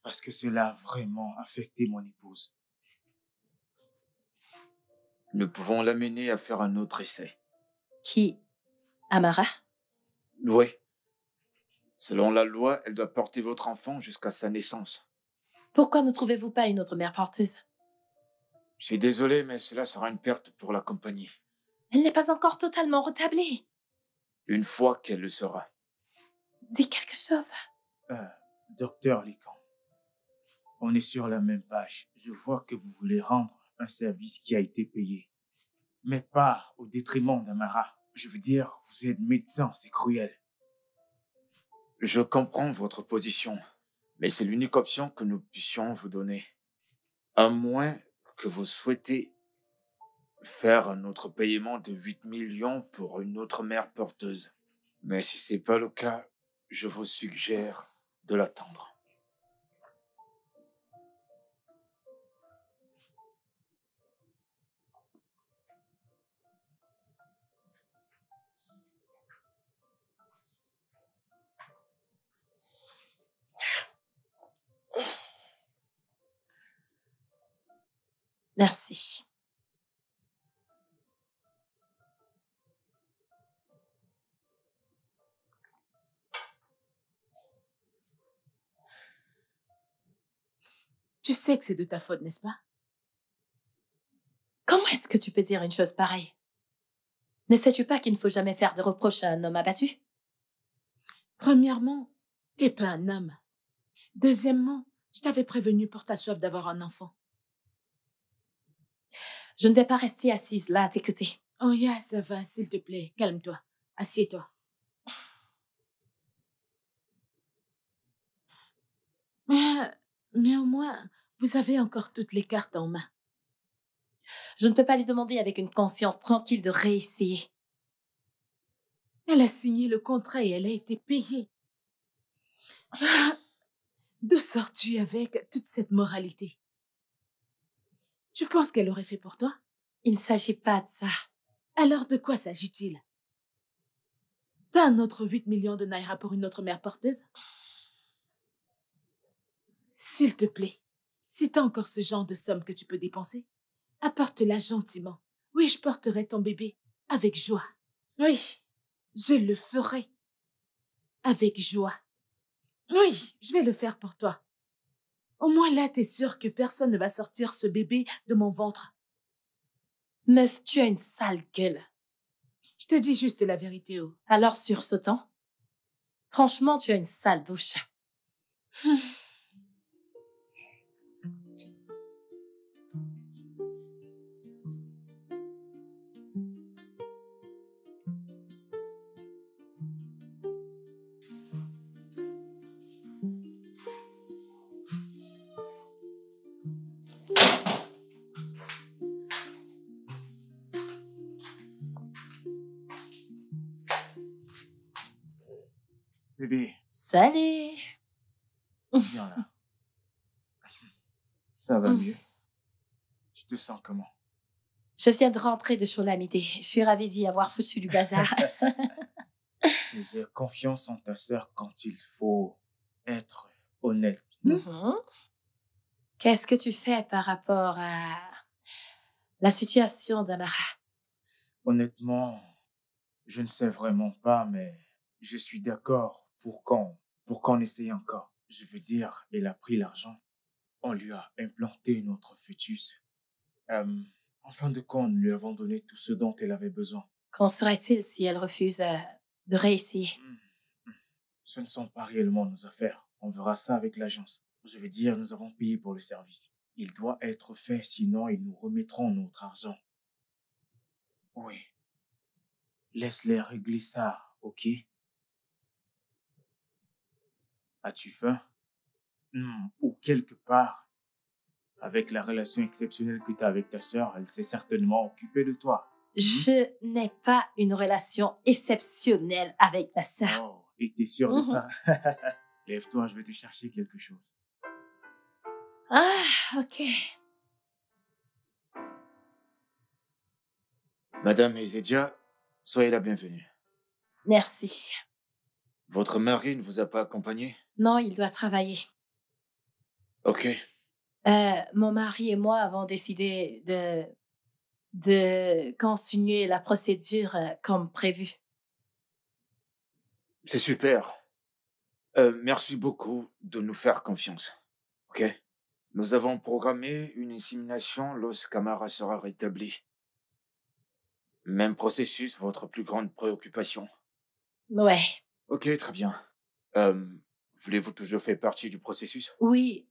Parce que cela a vraiment affecté mon épouse. Nous pouvons l'amener à faire un autre essai. Qui? Amara? Oui. Selon la loi, elle doit porter votre enfant jusqu'à sa naissance. Pourquoi ne trouvez-vous pas une autre mère porteuse? Je suis désolé, mais cela sera une perte pour la compagnie. Elle n'est pas encore totalement rétablie. Une fois qu'elle le sera. Dis quelque chose. Docteur Lican, on est sur la même page. Je vois que vous voulez rendre un service qui a été payé. Mais pas au détriment d'Amara. Je veux dire, vous êtes médecin, c'est cruel. Je comprends votre position, mais c'est l'unique option que nous puissions vous donner. À moins que vous souhaitez faire un autre paiement de 8 millions pour une autre mère porteuse. Mais si c'est pas le cas, je vous suggère de l'attendre. Merci. Tu sais que c'est de ta faute, n'est-ce pas? Comment est-ce que tu peux dire une chose pareille? Ne sais-tu pas qu'il ne faut jamais faire de reproches à un homme abattu? Premièrement, t'es pas un homme. Deuxièmement, je t'avais prévenu pour ta soif d'avoir un enfant. Je ne vais pas rester assise là à t'écouter. Oh, yeah, ça va, s'il te plaît, calme-toi. Assieds-toi. Mais au moins, vous avez encore toutes les cartes en main. Je ne peux pas lui demander avec une conscience tranquille de réessayer. Elle a signé le contrat et elle a été payée. D'où sors-tu avec toute cette moralité? Tu penses qu'elle aurait fait pour toi? Il ne s'agit pas de ça. Alors de quoi s'agit-il? Pas un autre 8 millions de naira pour une autre mère porteuse? S'il te plaît, si t'as encore ce genre de somme que tu peux dépenser, apporte-la gentiment. Oui, je porterai ton bébé avec joie. Oui, je le ferai avec joie. Oui, je vais le faire pour toi. Au moins là, t'es sûr que personne ne va sortir ce bébé de mon ventre. Meuf, tu as une sale gueule. Je te dis juste la vérité, oh. Alors sursautant. Franchement, tu as une sale bouche. Bébé, Salut. viens là. Ça va Mm. mieux? Tu te sens comment? Je viens de rentrer de Cholamité. Je suis ravie d'y avoir foutu du bazar. J'ai confiance en ta sœur quand il faut être honnête. Mhm. Qu'est-ce que tu fais par rapport à la situation d'Amara? Honnêtement, je ne sais vraiment pas, mais je suis d'accord pour qu'on essaye encore. Je veux dire, elle a pris l'argent. On lui a implanté notre fœtus. En fin de compte, nous lui avons donné tout ce dont elle avait besoin. Qu'en serait-il si elle refuse de réessayer? Ce ne sont pas réellement nos affaires. On verra ça avec l'agence. Je veux dire, nous avons payé pour le service. Il doit être fait, sinon ils nous remettront notre argent. Oui. Laisse-les régler ça, ok? As-tu faim? Ou quelque part, avec la relation exceptionnelle que tu as avec ta sœur, elle s'est certainement occupée de toi. Je n'ai pas une relation exceptionnelle avec ma sœur. Oh, et t'es sûr de ça? Lève-toi, je vais te chercher quelque chose. Ah, ok. Madame Ezedia, soyez la bienvenue. Merci. Votre mari ne vous a pas accompagné? Non, il doit travailler. Ok. Mon mari et moi avons décidé de continuer la procédure comme prévu. C'est super. Merci beaucoup de nous faire confiance. Ok? Nous avons programmé une insémination lorsqu'Amara sera rétablie. Même processus, votre plus grande préoccupation. Ouais. Ok, très bien. Voulez-vous toujours faire partie du processus? Oui,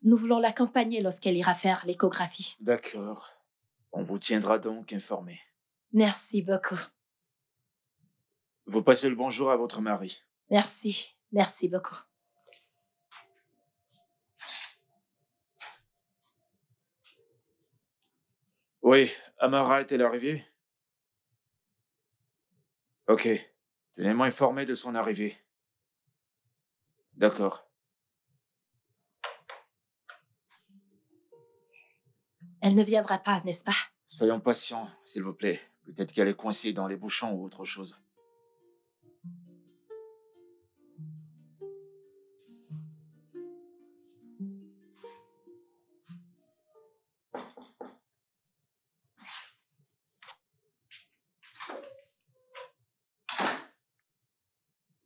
nous voulons l'accompagner lorsqu'elle ira faire l'échographie. D'accord. On vous tiendra donc informé. Merci beaucoup. Vous passez le bonjour à votre mari. Merci. Merci beaucoup. Oui, Amara est-elle arrivée? Ok. Tenez-moi informé de son arrivée. D'accord. Elle ne viendra pas, n'est-ce pas? Soyons patients, s'il vous plaît. Peut-être qu'elle est coincée dans les bouchons ou autre chose.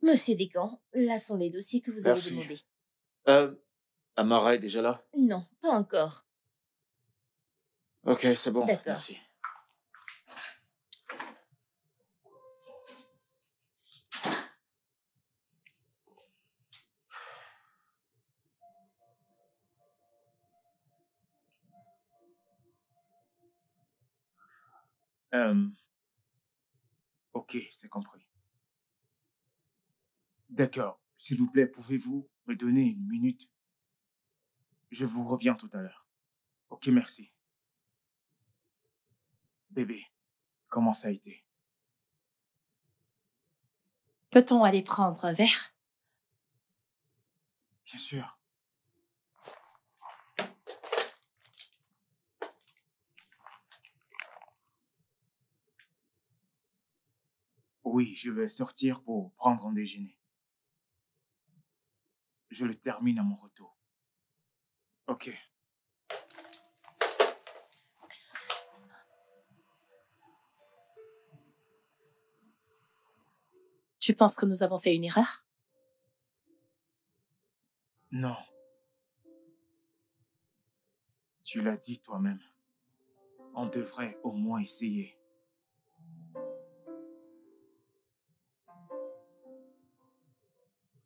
Monsieur Descamps, là sont les dossiers que vous Merci. avez demandés. Amara est déjà là? Non, pas encore. Ok, c'est bon. D'accord. Merci. Ok, c'est compris. D'accord. S'il vous plaît, pouvez-vous me donner une minute? Je vous reviens tout à l'heure. Ok, merci. Bébé, comment ça a été? Peut-on aller prendre un verre? Bien sûr. Oui, je vais sortir pour prendre un déjeuner. Je le termine à mon retour. Ok. Tu penses que nous avons fait une erreur? Non. Tu l'as dit toi-même. On devrait au moins essayer.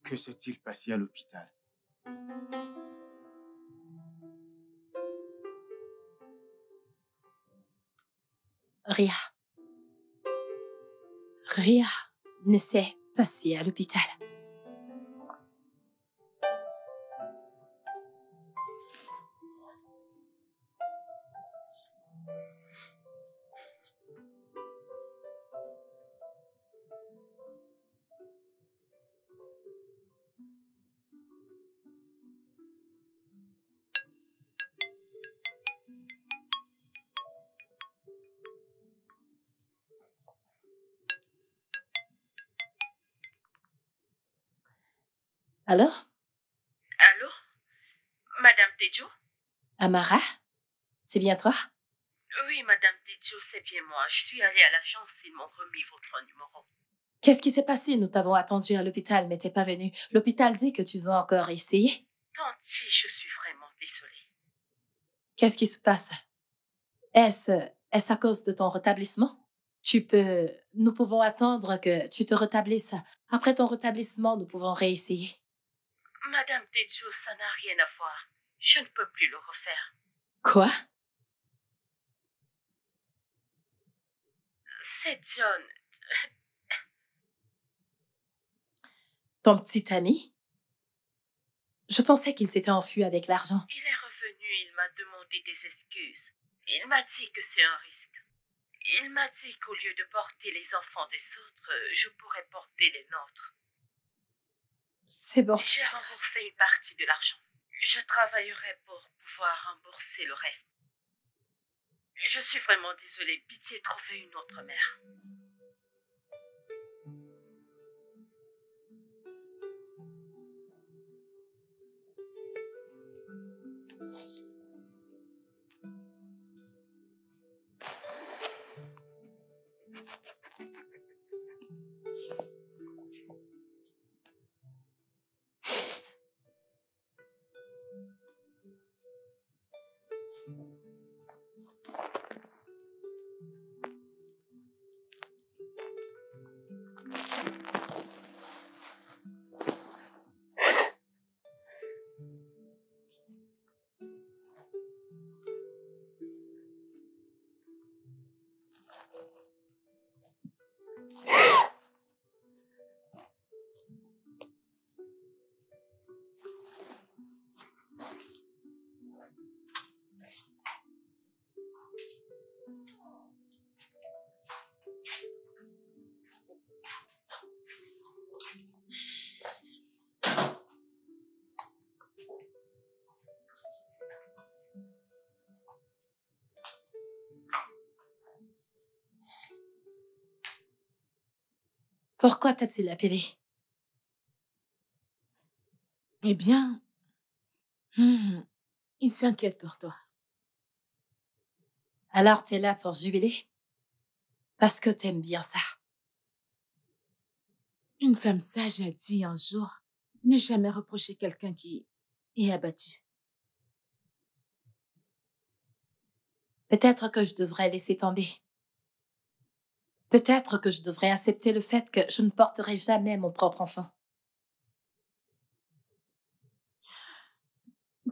Que s'est-il passé à l'hôpital? Rien. Rien ne s'est passé à l'hôpital. Alors, Allô? Madame Tejo? Amara, c'est bien toi? Oui, Madame Tejo, c'est bien moi. Je suis allée à l'agence, ils m'ont remis votre numéro. Qu'est-ce qui s'est passé? Nous t'avons attendu à l'hôpital, mais t'es pas venu. L'hôpital dit que tu veux encore essayer. Tanti, je suis vraiment désolée. Qu'est-ce qui se passe? Est-ce à cause de ton rétablissement? Nous pouvons attendre que tu te rétablisses. Après ton rétablissement, nous pouvons réessayer. Madame Tejo, ça n'a rien à voir. Je ne peux plus le refaire. Quoi? C'est John. Ton petit ami? Je pensais qu'il s'était enfui avec l'argent. Il est revenu, il m'a demandé des excuses. Il m'a dit que c'est un risque. Il m'a dit qu'au lieu de porter les enfants des autres, je pourrais porter les nôtres. C'est bon. J'ai remboursé une partie de l'argent. Je travaillerai pour pouvoir rembourser le reste. Je suis vraiment désolée. Pitié, trouvez une autre mère. Pourquoi t'a-t-il appelé? Eh bien, il s'inquiète pour toi. Alors t'es là pour jubiler? Parce que t'aimes bien ça. Une femme sage a dit un jour ne jamais reprocher quelqu'un qui est abattu. Peut-être que je devrais laisser tomber. Peut-être que je devrais accepter le fait que je ne porterai jamais mon propre enfant.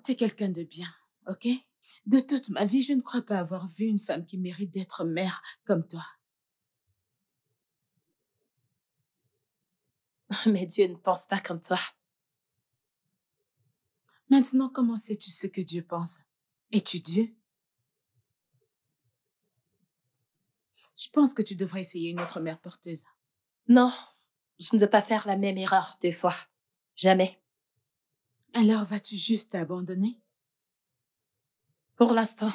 T'es quelqu'un de bien, ok? De toute ma vie, je ne crois pas avoir vu une femme qui mérite d'être mère comme toi. Mais Dieu ne pense pas comme toi. Maintenant, comment sais-tu ce que Dieu pense? Es-tu Dieu? Je pense que tu devrais essayer une autre mère porteuse. Non, je ne veux pas faire la même erreur 2 fois. Jamais. Alors vas-tu juste t'abandonner? Pour l'instant,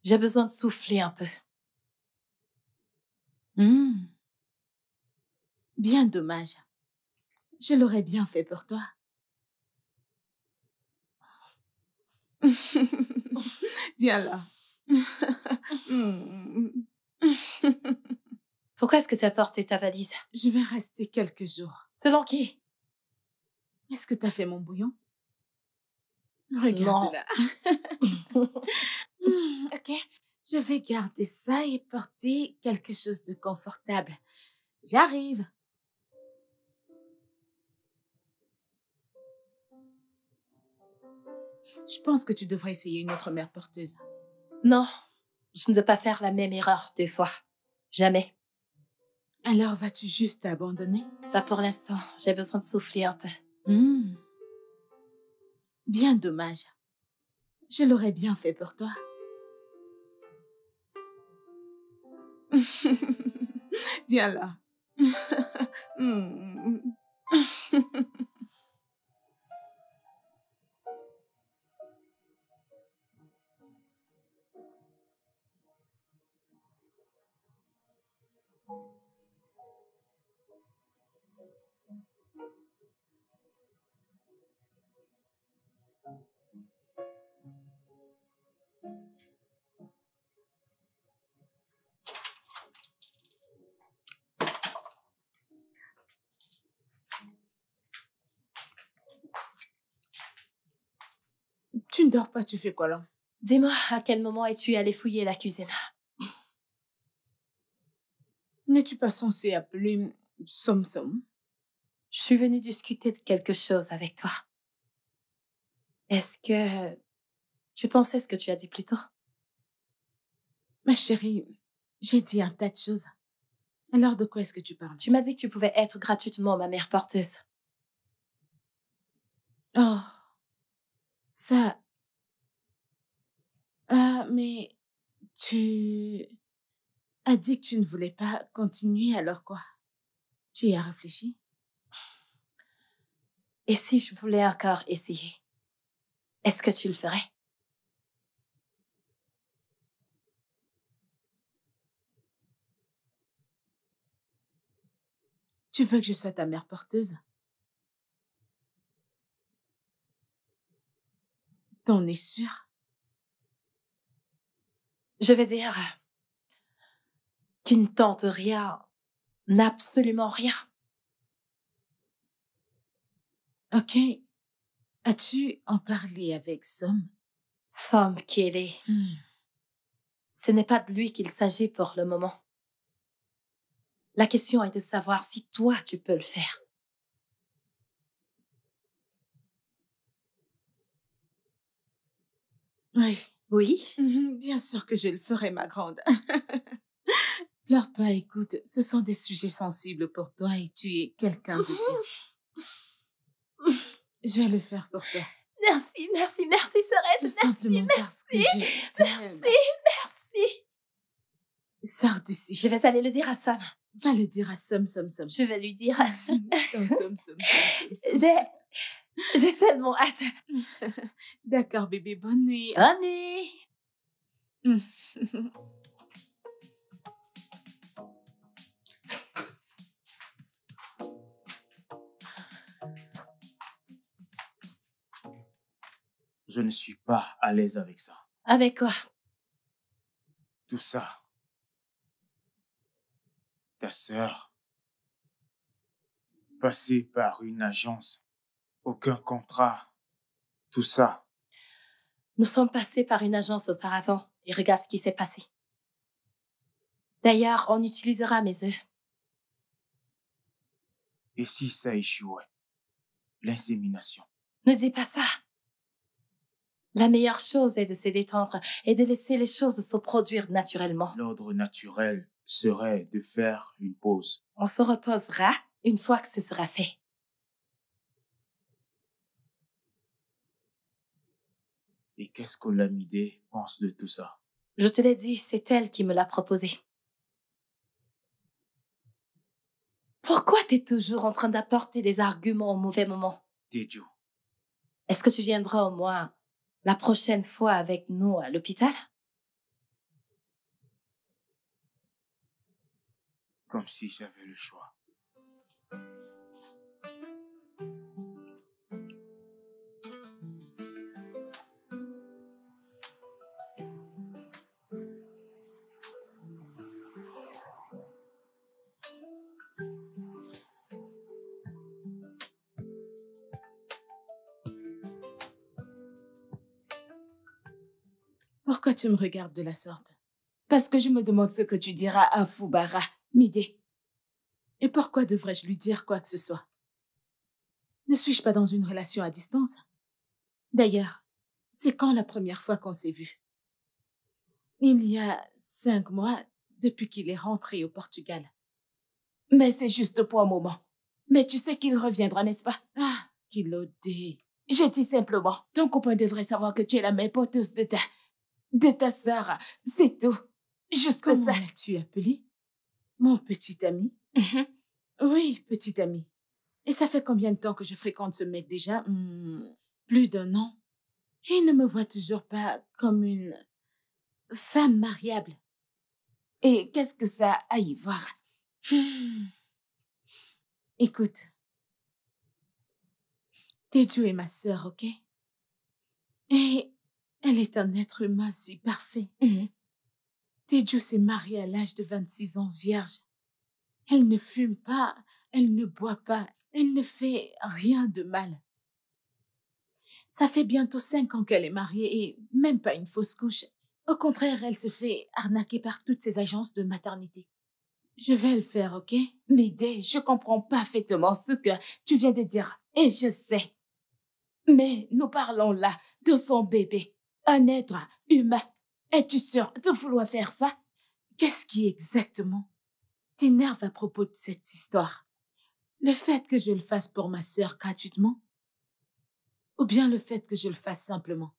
j'ai besoin de souffler un peu. Bien dommage. Je l'aurais bien fait pour toi. Viens là. Pourquoi est-ce que tu as porté ta valise? Je vais rester quelques jours. Selon qui? Est-ce que tu as fait mon bouillon? Non. Regarde-la. Ok, je vais garder ça et porter quelque chose de confortable. J'arrive. Je pense que tu devrais essayer une autre mère porteuse. Non, je ne veux pas faire la même erreur 2 fois. Jamais. Alors vas-tu juste abandonner? Pas pour l'instant. J'ai besoin de souffler un peu. Bien dommage. Je l'aurais bien fait pour toi. Viens là. Tu ne dors pas, tu fais quoi là? Dis-moi, à quel moment es-tu allé fouiller la cuisine? N'es-tu pas censé appeler Som Som? Je suis venue discuter de quelque chose avec toi. Est-ce que tu pensais ce que tu as dit plus tôt? Ma chérie, j'ai dit un tas de choses. Alors de quoi est-ce que tu parles? Tu m'as dit que tu pouvais être gratuitement ma mère porteuse. Oh, ça... Ah, mais tu as dit que tu ne voulais pas continuer, alors quoi? Tu y as réfléchi? Et si je voulais encore essayer, est-ce que tu le ferais? Tu veux que je sois ta mère porteuse? T'en es sûre? Je vais dire qui ne tente rien, n'absolument rien. Ok. As-tu en parlé avec Som? Somme Kelly. Ce n'est pas de lui qu'il s'agit pour le moment. La question est de savoir si toi, tu peux le faire. Oui. Oui? Bien sûr que je le ferai, ma grande. Pleure pas, écoute, ce sont des sujets sensibles pour toi et tu es quelqu'un de bien. Je vais le faire pour toi. Merci, merci, merci, Sorette. Tout simplement parce que je t'aime. Merci. Sors d'ici. Je vais aller le dire à Sam. Va le dire à Som. Je vais lui dire. Som. J'ai tellement hâte. D'accord, bébé, bonne nuit. Bonne nuit. Je ne suis pas à l'aise avec ça. Avec quoi? Tout ça. Ta sœur. Passer par une agence. Aucun contrat. Tout ça. Nous sommes passés par une agence auparavant et regarde ce qui s'est passé. D'ailleurs, on utilisera mes œufs. Et si ça échouait? L'insémination. Ne dis pas ça. La meilleure chose est de se détendre et de laisser les choses se produire naturellement. L'ordre naturel serait de faire une pause. On se reposera une fois que ce sera fait. Et qu'est-ce que l'amidée pense de tout ça? Je te l'ai dit, c'est elle qui me l'a proposé. Pourquoi t'es toujours en train d'apporter des arguments au mauvais moment? Teju. Est-ce que tu viendras au moins la prochaine fois avec nous à l'hôpital? Comme si j'avais le choix. Pourquoi tu me regardes de la sorte? Parce que je me demande ce que tu diras à Foubara, Midé. Et pourquoi devrais-je lui dire quoi que ce soit? Ne suis-je pas dans une relation à distance? D'ailleurs, c'est quand la première fois qu'on s'est vus? Il y a 5 mois depuis qu'il est rentré au Portugal. Mais c'est juste pour un moment. Mais tu sais qu'il reviendra, n'est-ce pas? Ah, Kilodé. Je dis simplement, ton copain devrait savoir que tu es la mère porteuse de ta sœur. C'est tout. Juste Comment ça. l'as-tu appelé? Mon petit ami? Mhm. Oui, petit ami. Et ça fait combien de temps que je fréquente ce mec déjà? Plus d'1 an. Et il ne me voit toujours pas comme une femme mariable. Et qu'est-ce que ça a à y voir? Écoute, Teju est ma sœur, ok? Et elle est un être humain si parfait. Mhm. Teju s'est mariée à l'âge de 26 ans vierge. Elle ne fume pas, elle ne boit pas, elle ne fait rien de mal. Ça fait bientôt 5 ans qu'elle est mariée et même pas une fausse couche. Au contraire, elle se fait arnaquer par toutes ces agences de maternité. Je vais le faire, ok? Midé, je comprends parfaitement ce que tu viens de dire. Et je sais. Mais nous parlons là de son bébé. Un être humain. Es-tu sûr de vouloir faire ça? Qu'est-ce qui exactement t'énerve à propos de cette histoire? Le fait que je le fasse pour ma sœur gratuitement? Ou bien le fait que je le fasse simplement?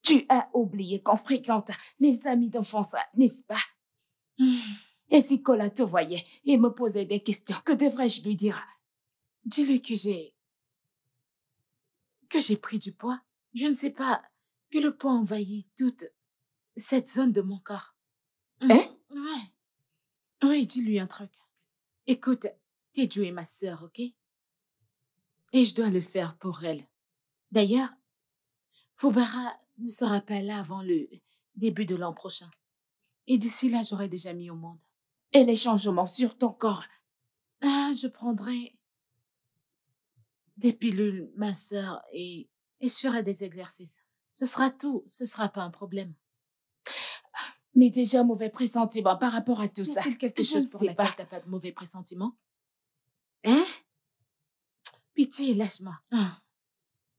Tu as oublié qu'on fréquente les amis d'enfance, n'est-ce pas? Et si Cola te voyait et me posait des questions, que devrais-je lui dire? Dis-lui que j'ai pris du poids. Je ne sais pas, que le poids envahit toute cette zone de mon corps. Hein? Ouais. Oui, dis-lui un truc. Écoute, Teju est ma sœur, ok? Et je dois le faire pour elle. D'ailleurs, Foubara ne sera pas là avant le début de l'an prochain. Et d'ici là, j'aurai déjà mis au monde. Et les changements sur ton corps? Ah, je prendrai des pilules minceurs et je ferai des exercices. Ce sera tout, ce sera pas un problème. Mais déjà mauvais pressentiment par rapport à tout Y ça. a-t-il quelque Je chose ne pour sais laquelle pas. t'as pas de mauvais pressentiments? Hein? Pitié, lâche-moi. Ah.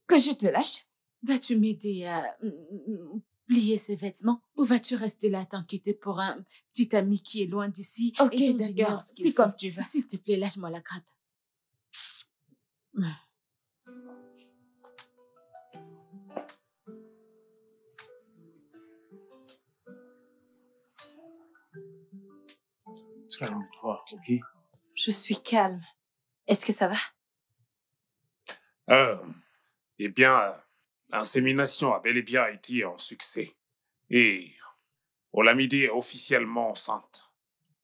Que je te lâche? Vas-tu m'aider à plier ces vêtements ou vas-tu rester là à t'inquiéter pour un petit ami qui est loin d'ici Ok, et dont d'accord. j'ignore ce qu'il C'est fait? comme tu veux. S'il te plaît, lâche-moi la grappe. Calme-toi, ok? Je suis calme. Est-ce que ça va? Eh bien, l'insémination a bel et bien été un succès. Et Olamide est officiellement enceinte.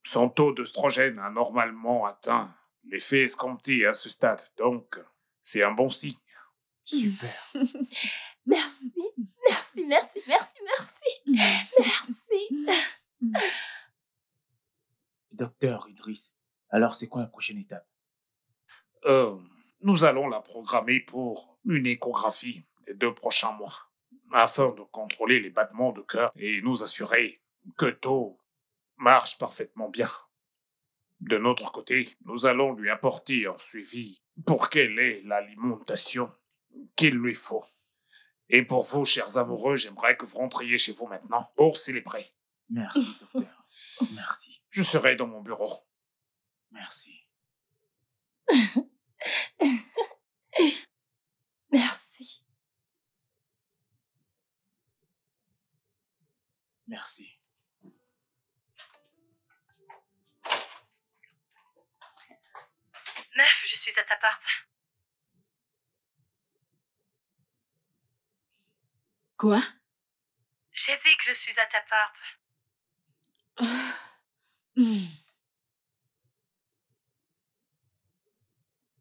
Son taux d'œstrogène a normalement atteint l'effet escompté à ce stade, donc c'est un bon signe. Super. Merci, merci, merci, merci, merci. Merci. Docteur Idriss, alors c'est quoi la prochaine étape? Nous allons la programmer pour une échographie les 2 prochains mois, afin de contrôler les battements de cœur et nous assurer que tout marche parfaitement bien. De notre côté, nous allons lui apporter un suivi pour qu'elle ait l'alimentation qu'il lui faut. Et pour vous, chers amoureux, j'aimerais que vous rentriez chez vous maintenant pour célébrer. Merci, docteur. Merci. Je serai dans mon bureau. Merci. Merci. Merci. Meuf, je suis à ta part. Quoi? J'ai dit que je suis à ta part.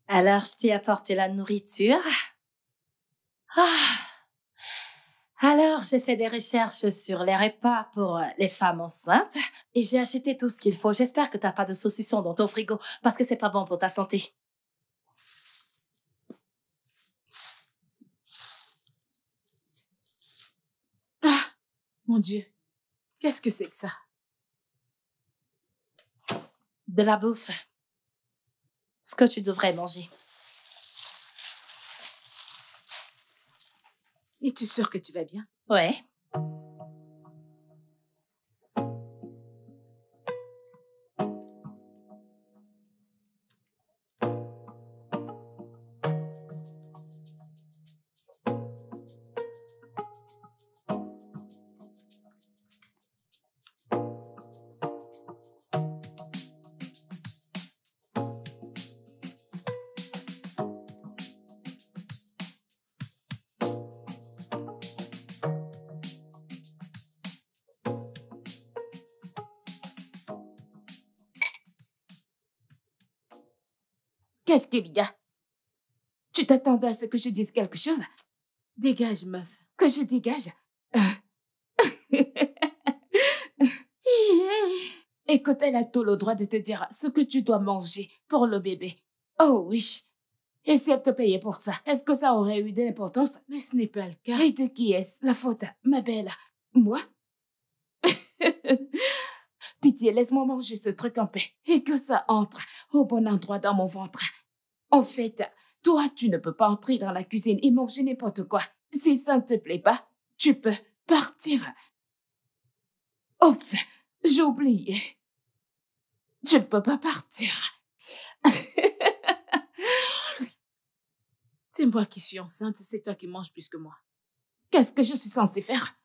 Alors, je t'ai apporté la nourriture. Alors, j'ai fait des recherches sur les repas pour les femmes enceintes et j'ai acheté tout ce qu'il faut. J'espère que t'as pas de saucisson dans ton frigo parce que c'est pas bon pour ta santé. Mon Dieu, qu'est-ce que c'est que ça? De la bouffe. Ce que tu devrais manger. Es-tu sûre que tu vas bien? Ouais. Qu'est-ce qu'il y a? Tu t'attendais à ce que je dise quelque chose? Dégage, meuf. Que je dégage? Écoute, elle a tout le droit de te dire ce que tu dois manger pour le bébé. Oh oui. Et si elle te payait pour ça, est-ce que ça aurait eu de l'importance? Mais ce n'est pas le cas. Et de qui est-ce la faute, ma belle? Moi? Pitié, laisse-moi manger ce truc en paix et que ça entre au bon endroit dans mon ventre. En fait, toi, tu ne peux pas entrer dans la cuisine et manger n'importe quoi. Si ça ne te plaît pas, tu peux partir. Oups, j'ai oublié. Je ne peux pas partir. C'est moi qui suis enceinte, c'est toi qui manges plus que moi. Qu'est-ce que je suis censée faire?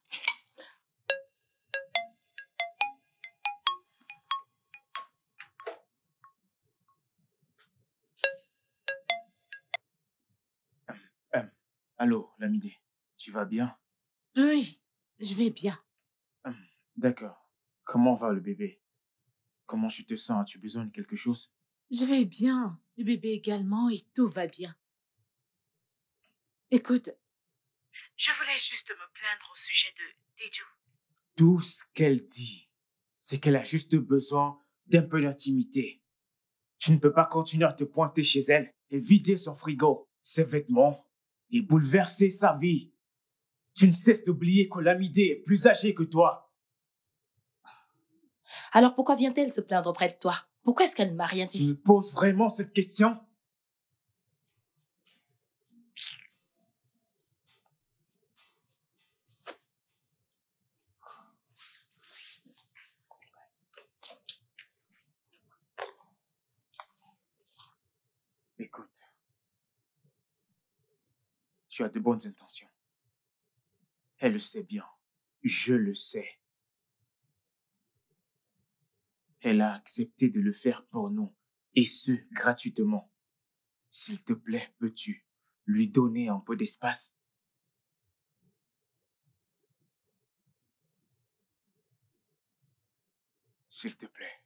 Allô, Lamide, tu vas bien? Oui, je vais bien. D'accord. Comment va le bébé? Comment tu te sens? As-tu besoin de quelque chose? Je vais bien. Le bébé également et tout va bien. Écoute, Je voulais juste me plaindre au sujet de Teju. Tout ce qu'elle dit, c'est qu'elle a juste besoin d'un peu d'intimité. Tu ne peux pas continuer à te pointer chez elle et vider son frigo, ses vêtements et bouleverser sa vie. Tu ne cesses d'oublier que Lamide est plus âgée que toi. Alors pourquoi vient-elle se plaindre auprès de toi? Pourquoi est-ce qu'elle ne m'a rien Tu dit? me poses vraiment cette question? Écoute, tu as de bonnes intentions. Elle le sait bien. Je le sais. Elle a accepté de le faire pour nous, et ce, gratuitement. S'il te plaît, peux-tu lui donner un peu d'espace? S'il te plaît.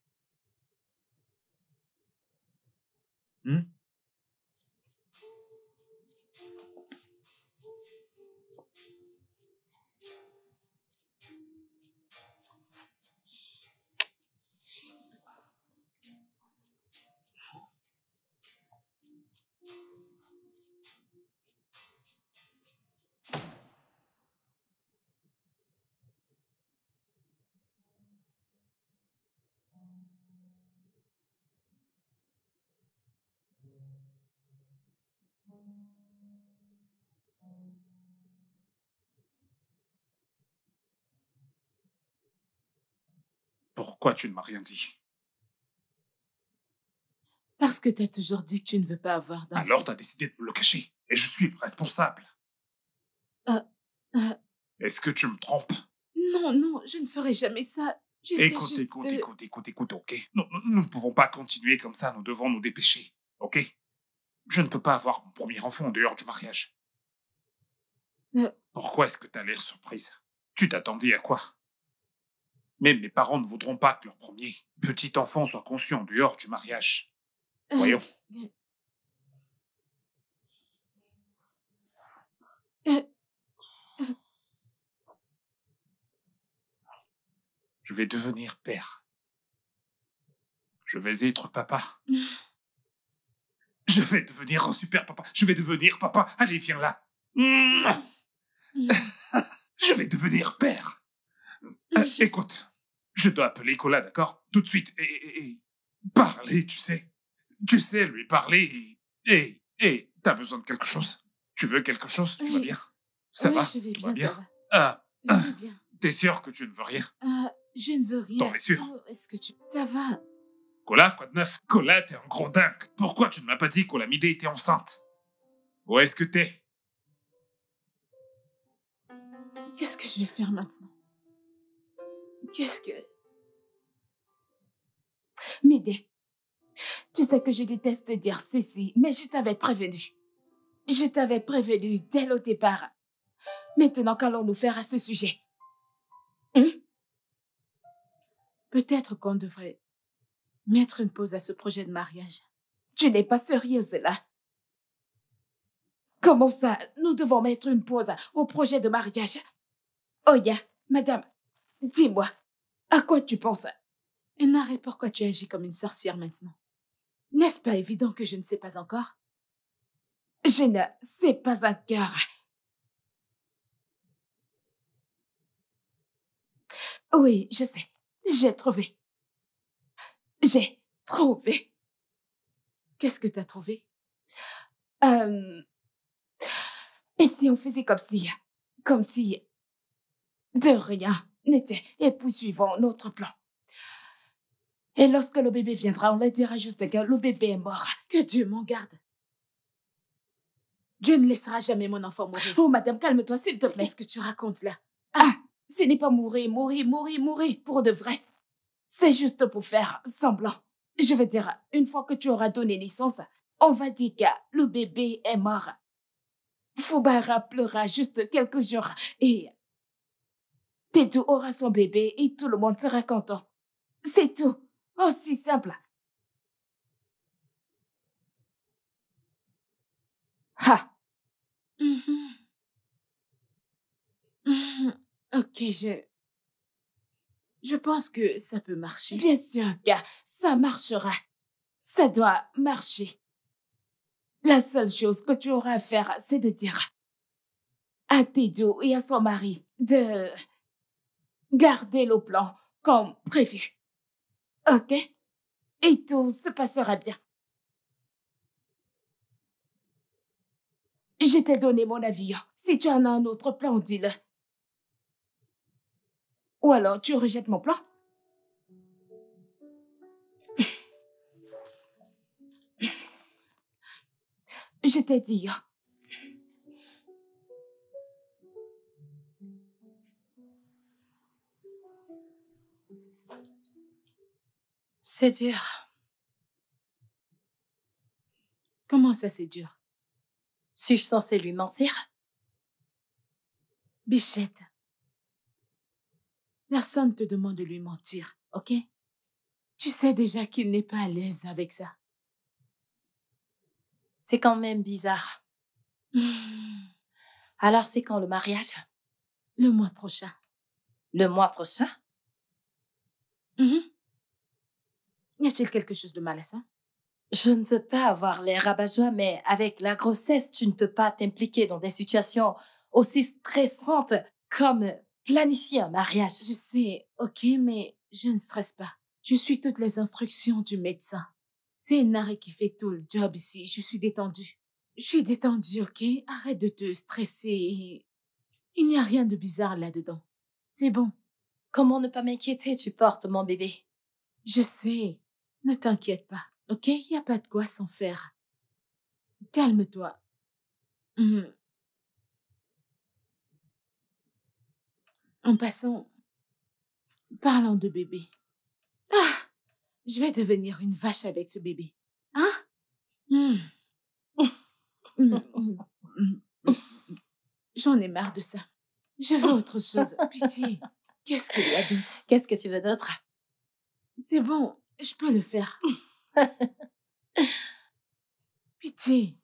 Pourquoi tu ne m'as rien dit? parce que t'as toujours dit que tu ne veux pas avoir d'enfant. Alors t'as décidé de me le cacher. Et je suis le responsable. Euh, Est-ce que tu me trompes? Non, non, je ne ferai jamais ça. J'essaie Écoute, juste écoute, de... écoute, ok? Nous ne pouvons pas continuer comme ça, nous devons nous dépêcher, ok? Je ne peux pas avoir mon premier enfant en dehors du mariage. Pourquoi est-ce que t'as l'air surprise? Tu t'attendais à quoi? Même mes parents ne voudront pas que leur premier petit enfant soit conçu en dehors du mariage. Voyons. Je vais devenir père. Je vais être papa. Je vais devenir un super papa. Je vais devenir papa. Allez, viens là. Je vais devenir père. Écoute, je dois appeler Cola, d'accord? Tout de suite. Et parler, tu sais. Tu sais, lui parler et t'as besoin de quelque chose? Tu veux quelque chose? Tu vas Oui. bien? Ça Oui, va? je vais Tout va bien, ça bien? va. Ah, Je vais bien. t'es sûr que tu ne veux rien? Je ne veux rien. T'en es sûr? Oh, est-ce que tu... Ça va. Cola, quoi de neuf? Cola, t'es un gros dingue. Pourquoi tu ne m'as pas dit qu'Olamide était enceinte? Où est-ce que t'es? Qu'est-ce que je vais faire maintenant? Qu'est-ce que... Médée, tu sais que je déteste dire ceci, mais je t'avais prévenu. Je t'avais prévenu dès le départ. Maintenant, qu'allons-nous faire à ce sujet? Peut-être qu'on devrait mettre une pause à ce projet de mariage. Tu n'es pas sérieuse là? Comment ça? Nous devons mettre une pause au projet de mariage. Oya, madame, dis-moi, à quoi tu penses? Enare, pourquoi tu agis comme une sorcière maintenant? N'est-ce pas évident que je ne sais pas encore? Je ne sais pas encore. Oui, je sais. J'ai trouvé. J'ai trouvé. Qu'est-ce que t'as trouvé? Et si on faisait comme si de rien n'était, et poursuivons notre plan. Et lorsque le bébé viendra, on leur dira juste que le bébé est mort. Que Dieu m'en garde. Dieu ne laissera jamais mon enfant mourir. Oh, madame, calme-toi, s'il te plaît. Qu'est-ce que tu racontes là? Ce n'est pas mourir, pour de vrai. C'est juste pour faire semblant. Je veux dire, une fois que tu auras donné naissance, on va dire que le bébé est mort. Fubara pleura juste quelques jours et Tetu aura son bébé et tout le monde sera content. C'est tout. Aussi simple. Ha! Ok, je pense que ça peut marcher. Bien sûr, gars, ça marchera. Ça doit marcher. La seule chose que tu auras à faire, c'est de dire à Tetu et à son mari de garder le plan comme prévu. Ok? Et tout se passera bien. Je t'ai donné mon avis. Si tu en as un autre plan, dis-le. Ou alors tu rejettes mon plan. Je t'ai dit. C'est dur. Comment ça, c'est dur? Suis-je censée lui mentir? Bichette, personne ne te demande de lui mentir, ok? Tu sais déjà qu'il n'est pas à l'aise avec ça. C'est quand même bizarre. Alors c'est quand le mariage? Le mois prochain. Le mois prochain? Y a-t-il quelque chose de mal à ça? Je ne veux pas avoir l'air rabat-joie, mais avec la grossesse, tu ne peux pas t'impliquer dans des situations aussi stressantes comme planifier un mariage. Je sais, ok, mais je ne stresse pas. Je suis toutes les instructions du médecin. C'est Enare qui fait tout le job ici. Je suis détendue. Je suis détendue, ok? Arrête de te stresser. Il n'y a rien de bizarre là-dedans. C'est bon. Comment ne pas m'inquiéter? Tu portes mon bébé. Je sais. Ne t'inquiète pas, ok? Il n'y a pas de quoi s'en faire. Calme-toi. En passant, parlons de bébé. Ah! Je vais devenir une vache avec ce bébé. Hein? J'en ai marre de ça. Je veux autre chose. Pitié. Qu'est-ce qu'il y a d'autre? Qu'est-ce que tu veux d'autre? C'est bon, je peux le faire. Pitié.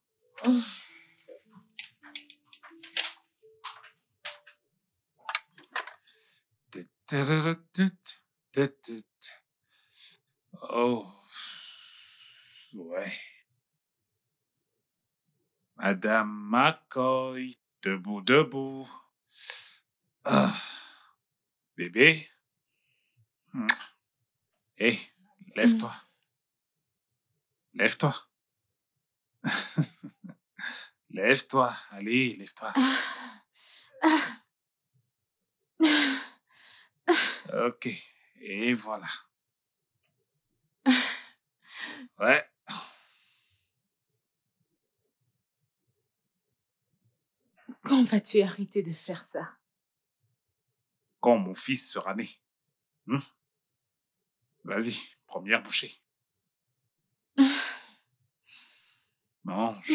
Oh. Ouais. Madame McCoy, debout, debout. Ah. Bébé. Hé, lève-toi. Lève-toi. Lève-toi. Allez, lève-toi. Ok. Et voilà. Ouais. Quand vas-tu arrêter de faire ça? Quand mon fils sera né. Vas-y, première bouchée. Mange.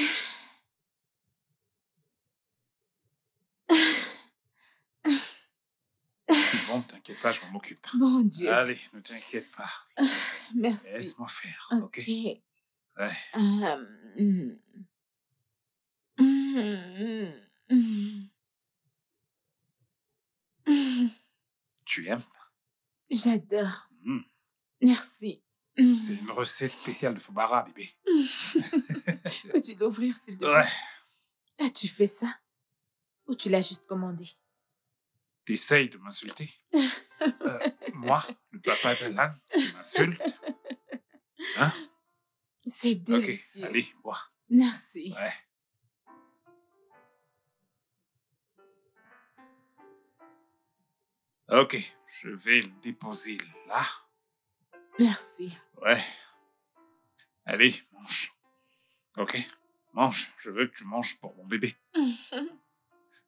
C'est bon, t'inquiète pas, je m'en occupe. Bon Dieu. Allez, ne t'inquiète pas. Merci. Laisse-moi faire, ok? Ok. Ouais. Tu aimes? J'adore. Mm. Merci. C'est une recette spéciale de Fubara, bébé. Peux-tu l'ouvrir, s'il te plaît? Ouais. As-tu fait ça? Ou tu l'as juste commandé? T'essayes de m'insulter? Moi, le papa d'Alan, tu m'insultes? Hein? C'est Ok, délicieux. allez, bois. Merci. Ouais. Ok, je vais le déposer là. Merci. Ouais. Allez, mange. Ok, mange. Je veux que tu manges pour mon bébé.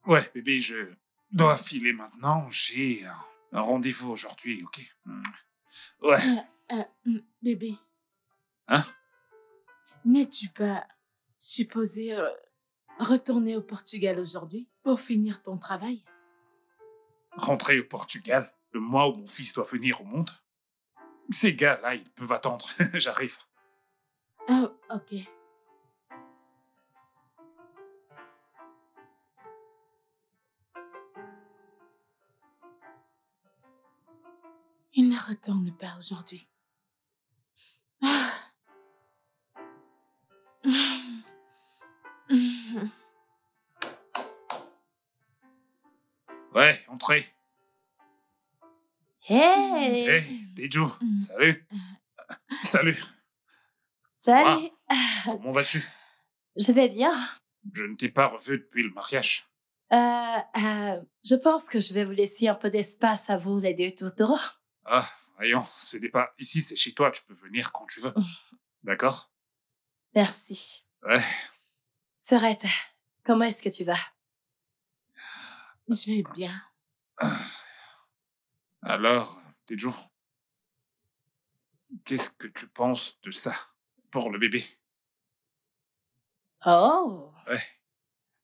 Ouais, bébé, je dois filer maintenant. J'ai un rendez-vous aujourd'hui, ok? Ouais. Bébé. Hein? N'es-tu pas supposé retourner au Portugal aujourd'hui pour finir ton travail? Rentrer au Portugal, le mois où mon fils doit venir au monde? Ces gars-là, ils peuvent attendre. J'arrive. Oh, ok. Il ne retourne pas aujourd'hui. Ouais, entrez. Hey! Hey, Teju, salut. Salut. Salut! Comment vas-tu? Je vais bien. Je ne t'ai pas revu depuis le mariage. Je pense que je vais vous laisser un peu d'espace à vous, les deux toutous. Ah, voyons, ce n'est pas... Ici, c'est chez toi, tu peux venir quand tu veux. D'accord? Merci. Ouais. Sorette, comment est-ce que tu vas? Je vais bien. Alors, Teju, qu'est-ce que tu penses de ça pour le bébé? Oh! Ouais.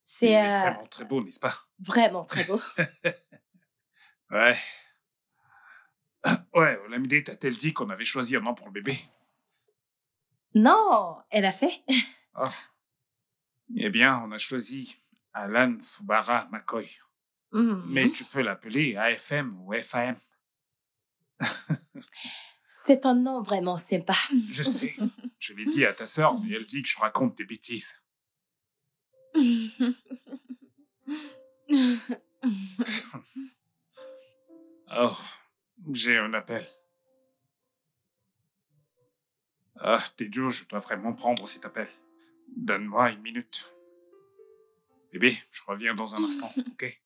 C'est Il est vraiment très beau, n'est-ce pas? vraiment très beau. Ouais. Ouais, Olamide t'a-t-elle dit qu'on avait choisi un nom pour le bébé? Non, elle a fait. Ah. Eh bien, on a choisi Alan Fubara McCoy. Mais tu peux l'appeler AFM ou FAM. C'est un nom vraiment sympa. Je sais. Je l'ai dit à ta sœur, mais elle dit que je raconte des bêtises. Oh, j'ai un appel. Ah, Teju, je dois vraiment prendre cet appel. Donne-moi une minute. Bébé, je reviens dans un instant, ok?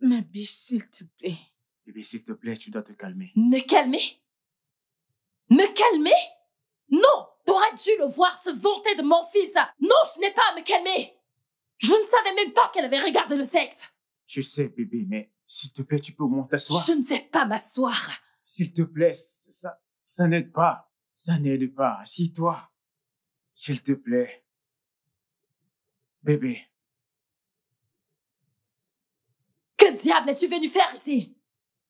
Ma biche, s'il te plaît. Bébé, s'il te plaît, tu dois te calmer. Me calmer? Me calmer? Non! T'aurais dû le voir se vanter de mon fils! Non, ce n'est pas à me calmer! Je ne savais même pas qu'elle avait regardé le sexe! Je sais, bébé, mais s'il te plaît, tu peux au moins t'asseoir. Je ne vais pas m'asseoir! S'il te plaît, ça n'aide pas. Ça n'aide pas. Assis-toi. S'il te plaît. Bébé. Que diable es-tu venu faire ici?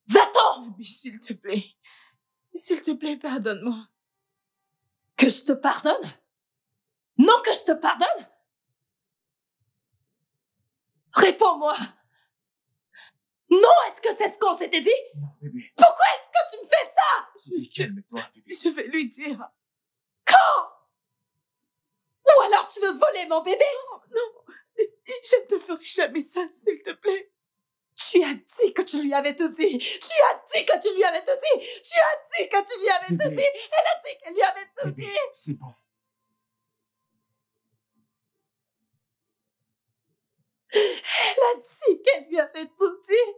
Va-t'en! Ma biche, s'il te plaît. S'il te plaît, pardonne-moi. Que je te pardonne? Non, que je te pardonne? Réponds-moi! Non, est-ce que c'est ce qu'on s'était dit? Non, bébé. Pourquoi est-ce que tu me fais ça? Bébé, calme-toi, bébé. Je vais lui dire. Ou alors tu veux voler mon bébé? Non, je ne te ferai jamais ça, s'il te plaît. Tu as dit que tu lui avais tout dit. Tu as dit que tu lui avais tout dit. Tu as dit que tu lui avais tout dit. Elle a dit qu'elle lui avait tout Bébé, dit. c'est bon. Elle a dit qu'elle lui avait tout dit.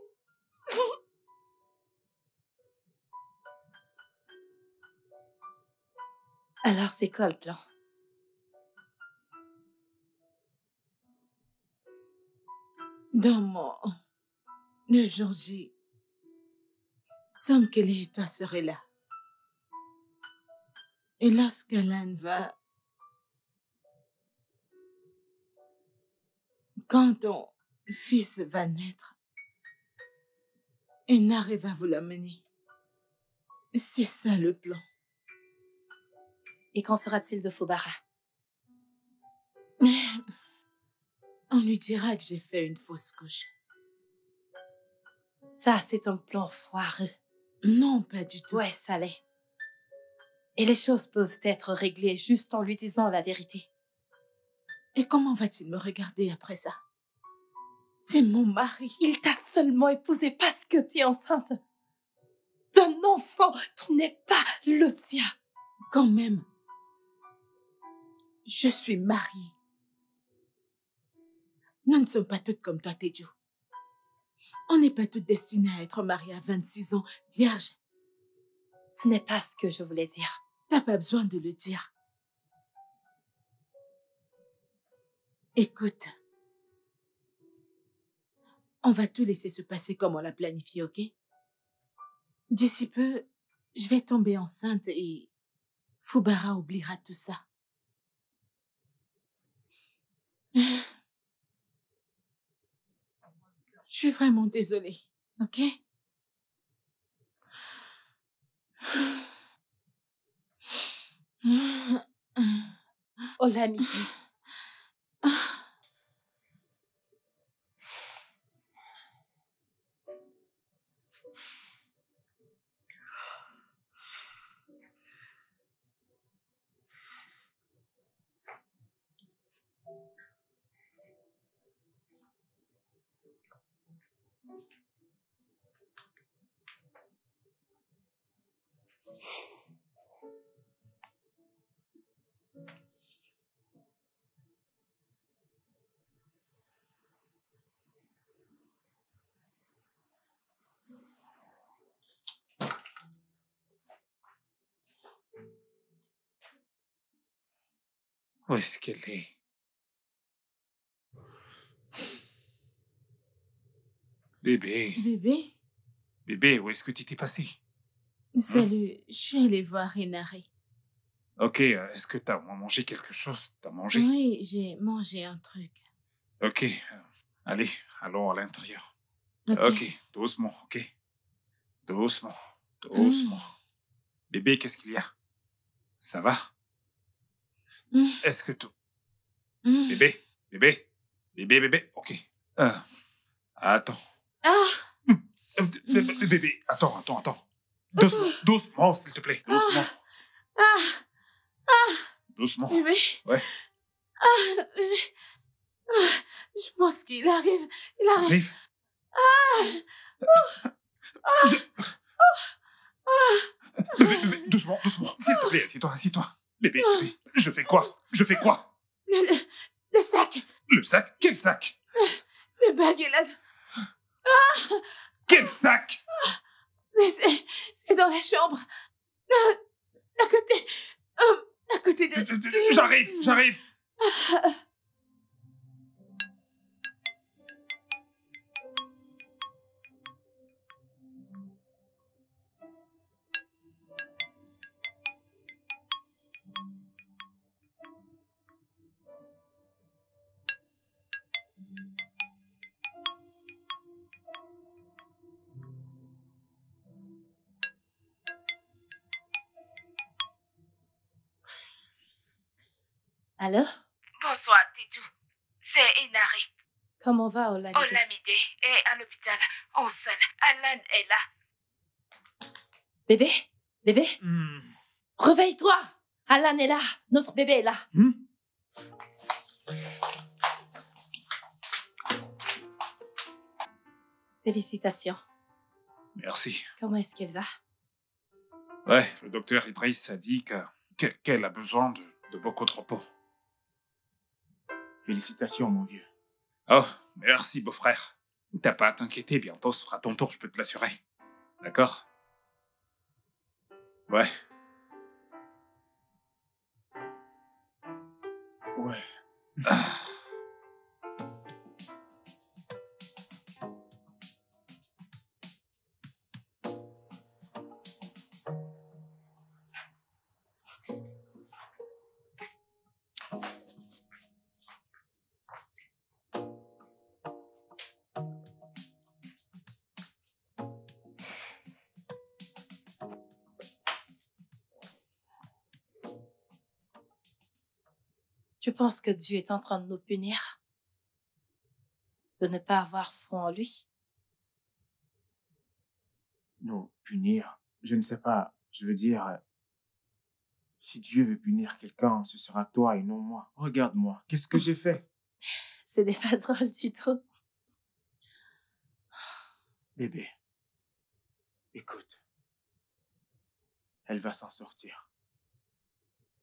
Alors c'est quoi le plan? Dans le jour J, semble que les et toi serez là. Et lorsqu'Alan va... Quand ton fils va naître, Enare va vous l'amener. C'est ça le plan. Et qu'en sera-t-il de Fubara? On lui dira que j'ai fait une fausse couche. Ça, c'est un plan foireux. Non, pas du tout. Ouais, ça l'est. Et les choses peuvent être réglées juste en lui disant la vérité. Et comment va-t-il me regarder après ça? C'est mon mari. Il t'a seulement épousée parce que tu es enceinte d'un enfant qui n'est pas le tien. Quand même, je suis mariée. Nous ne sommes pas toutes comme toi, Teju. On n'est pas toutes destinées à être mariées à 26 ans, vierges. Ce n'est pas ce que je voulais dire. T'as pas besoin de le dire. Écoute, on va tout laisser se passer comme on l'a planifié, ok? D'ici peu, je vais tomber enceinte et Fubara oubliera tout ça. Je suis vraiment désolée, ok? Oh, l'amitié. Où est-ce qu'elle est? Bébé. Bébé? Bébé, où est-ce que tu t'es passé? Salut, je suis allée voir Enare. Ok, est-ce que t'as mangé quelque chose? T'as mangé? Oui, j'ai mangé un truc. Ok, allez, allons à l'intérieur. Ok. Ok, doucement, ok? Doucement, doucement. Bébé, qu'est-ce qu'il y a? Ça va? Est-ce que tout... Bébé, bébé, bébé, bébé, ok. Attends. Bébé, attends. Doucement, s'il te plaît, doucement. Doucement. Bébé? Ouais. Bébé. Je pense qu'il arrive. Il arrive. Bébé, doucement. S'il te plaît, assieds-toi. Bébé, je fais quoi? Le sac. Le sac? Quel sac? Le bague est là. Quel sac? C'est dans la chambre. À côté de... J'arrive. Alors? Bonsoir, Teju. C'est Enare. Comment va Olamide? Olamide est à l'hôpital, enceinte. Alan est là. Bébé? Réveille-toi! Alan est là. Notre bébé est là. Félicitations. Merci. Comment est-ce qu'elle va? Ouais, le docteur Idriss a dit qu'elle a besoin de beaucoup de repos. Félicitations, mon vieux. Oh, merci, beau-frère. T'as pas à t'inquiéter, bientôt ce sera ton tour, je peux te l'assurer. D'accord? Ouais. Ouais. Tu penses que Dieu est en train de nous punir? De ne pas avoir foi en lui? Nous punir, je ne sais pas. Je veux dire, si Dieu veut punir quelqu'un, ce sera toi et non moi. Regarde-moi, qu'est-ce que j'ai fait? Ce n'est pas drôle du tout. Bébé, écoute. Elle va s'en sortir.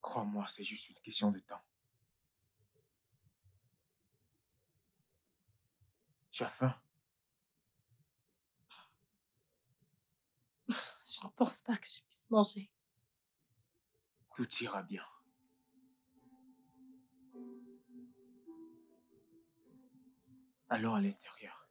Crois-moi, c'est juste une question de temps. Tu as faim? Je ne pense pas que je puisse manger. Tout ira bien. Allons à l'intérieur.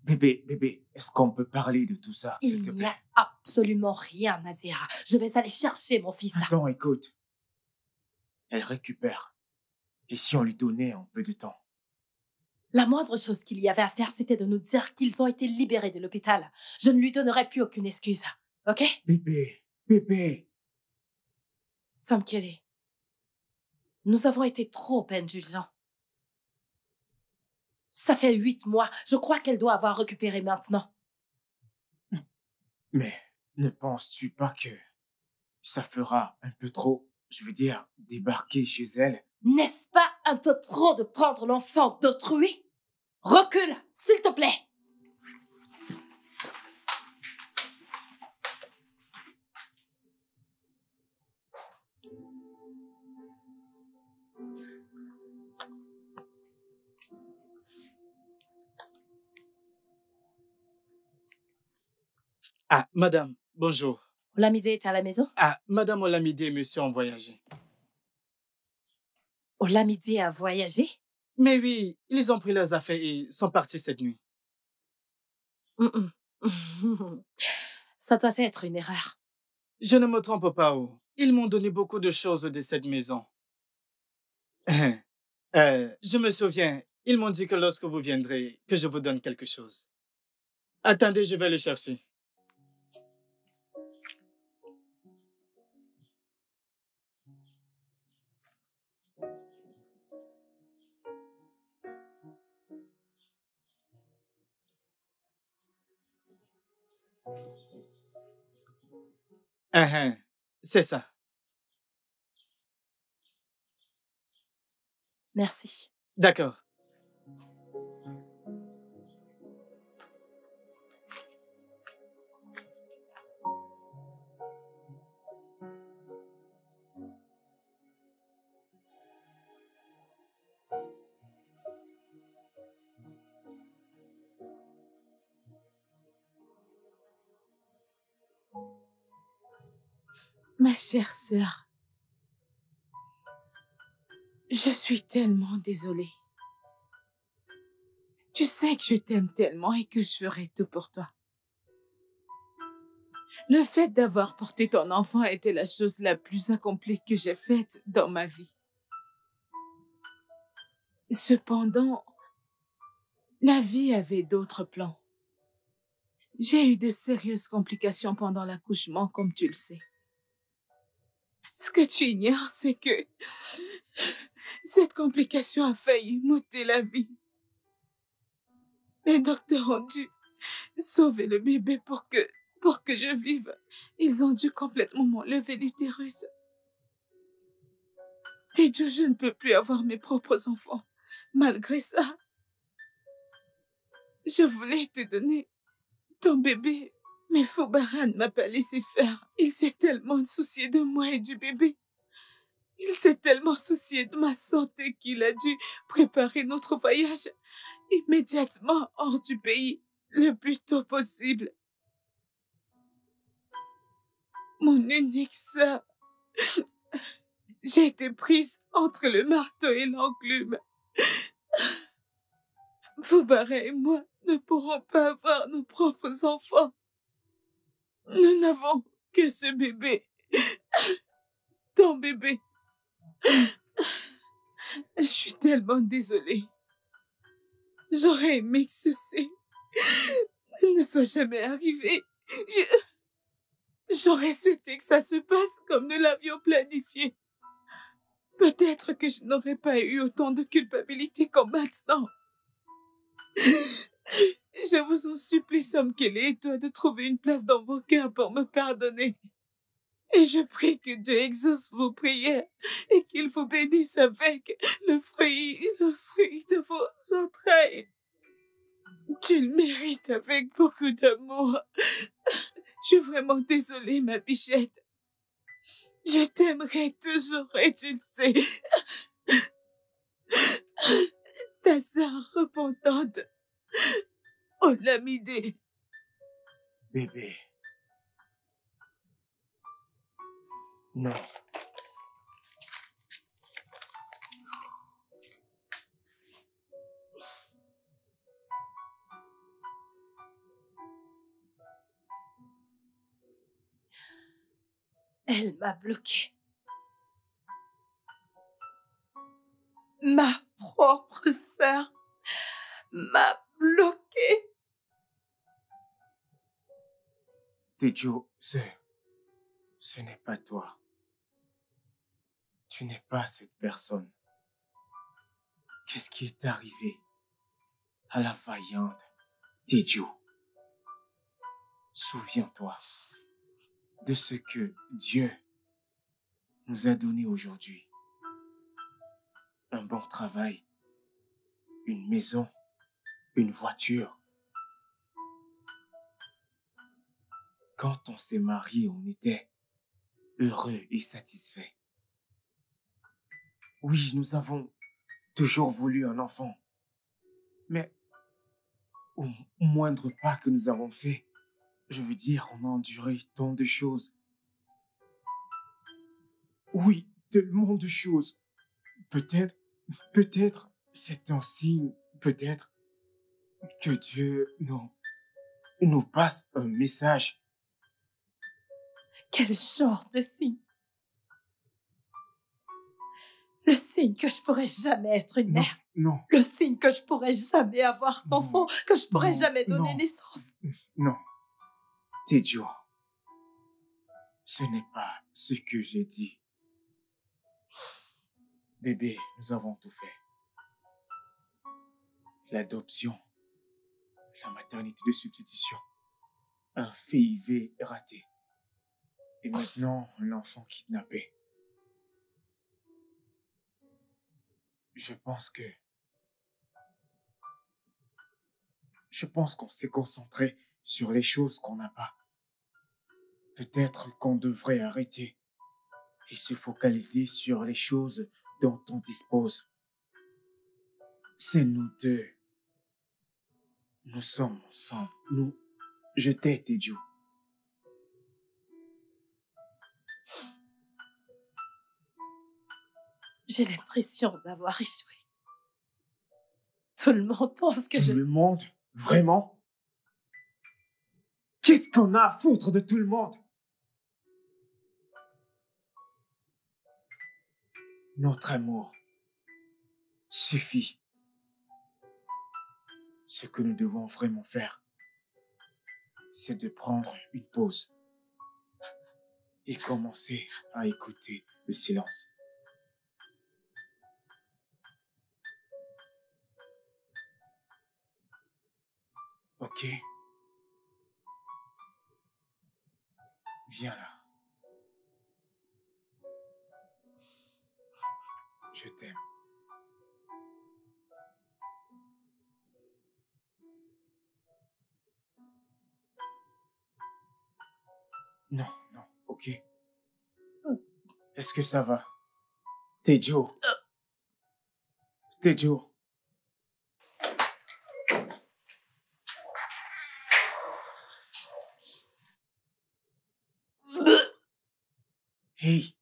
Bébé, est-ce qu'on peut parler de tout ça, s'il te Il n'y plaît? a absolument rien à dire. Je vais aller chercher mon fils. Attends, écoute. Elle récupère. Et si on lui donnait un peu de temps? La moindre chose qu'il y avait à faire, c'était de nous dire qu'ils ont été libérés de l'hôpital. Je ne lui donnerai plus aucune excuse. Ok? Bébé. Sam Kelly, nous avons été trop indulgents. Ça fait 8 mois. Je crois qu'elle doit avoir récupéré maintenant. Mais ne penses-tu pas que ça fera un peu trop, je veux dire, débarquer chez elle? N'est-ce pas un peu trop de prendre l'enfant d'autrui? Recule, s'il te plaît. Ah, madame, bonjour. Olamide est à la maison? Ah, madame Olamide et monsieur ont voyagé. Olamide a voyagé? Mais oui, ils ont pris leurs affaires et sont partis cette nuit. Ça doit être une erreur. Je ne me trompe pas, oh. Ils m'ont donné beaucoup de choses de cette maison. Je me souviens, ils m'ont dit que lorsque vous viendrez, que je vous donne quelque chose. Attendez, je vais le chercher. C'est ça. Merci. D'accord. Ma chère sœur, je suis tellement désolée. Tu sais que je t'aime tellement et que je ferai tout pour toi. Le fait d'avoir porté ton enfant était la chose la plus accomplie que j'ai faite dans ma vie. Cependant, la vie avait d'autres plans. J'ai eu de sérieuses complications pendant l'accouchement, comme tu le sais. Ce que tu ignores, c'est que cette complication a failli m'ôter la vie. Les docteurs ont dû sauver le bébé pour que je vive. Ils ont dû complètement m'enlever l'utérus. Et Dieu, je ne peux plus avoir mes propres enfants. Malgré ça, je voulais te donner ton bébé. Mais Foubaran ne m'a pas laissé faire. Il s'est tellement soucié de moi et du bébé. Il s'est tellement soucié de ma santé qu'il a dû préparer notre voyage immédiatement hors du pays, le plus tôt possible. Mon unique sœur. J'ai été prise entre le marteau et l'enclume. Foubara et moi ne pourrons pas avoir nos propres enfants. Nous n'avons que ce bébé. Ton bébé. Je suis tellement désolée. J'aurais aimé que ceci ne soit jamais arrivé. J'aurais souhaité que ça se passe comme nous l'avions planifié. Peut-être que je n'aurais pas eu autant de culpabilité comme maintenant. Je vous en supplie, Sam Kelly et toi, de trouver une place dans vos cœurs pour me pardonner. Et je prie que Dieu exauce vos prières et qu'il vous bénisse avec le fruit de vos entrailles. Tu le mérites avec beaucoup d'amour. Je suis vraiment désolée, ma bichette. Je t'aimerai toujours et tu le sais. Ta sœur repentante, Olamide. Bébé. Non. Elle m'a bloquée. Ma propre sœur m'a bloquée. Tejo, ce n'est pas toi. Tu n'es pas cette personne. Qu'est-ce qui est arrivé à la vaillante Tejo? Souviens-toi de ce que Dieu nous a donné aujourd'hui. Un bon travail, une maison, une voiture. Quand on s'est marié, on était heureux et satisfait. Oui, nous avons toujours voulu un enfant. Mais au moindre pas que nous avons fait, je veux dire, on a enduré tant de choses. Oui, tellement de choses. Peut-être, c'est un signe, peut-être que Dieu nous passe un message. Quel genre de signe? Le signe que je pourrais jamais être une mère. Non. Le signe que je pourrais jamais avoir d'enfant, que je pourrais jamais donner non. naissance. Non. Tejo, ce n'est pas ce que j'ai dit. Bébé, nous avons tout fait. L'adoption, la maternité de substitution, un FIV raté. Et maintenant, un enfant kidnappé. Je pense qu'on s'est concentré sur les choses qu'on n'a pas. Peut-être qu'on devrait arrêter et se focaliser sur les choses dont on dispose. C'est nous deux. Nous sommes ensemble. Je t'ai, Tejo. J'ai l'impression d'avoir échoué. Tout le monde pense que Tout le monde? Vraiment? Qu'est-ce qu'on a à foutre de tout le monde? Notre amour suffit. Ce que nous devons vraiment faire, c'est de prendre une pause et commencez à écouter le silence. Ok? Viens là. Je t'aime. Non, non, ok. Est-ce que ça va? Tejo. Tejo. Hey.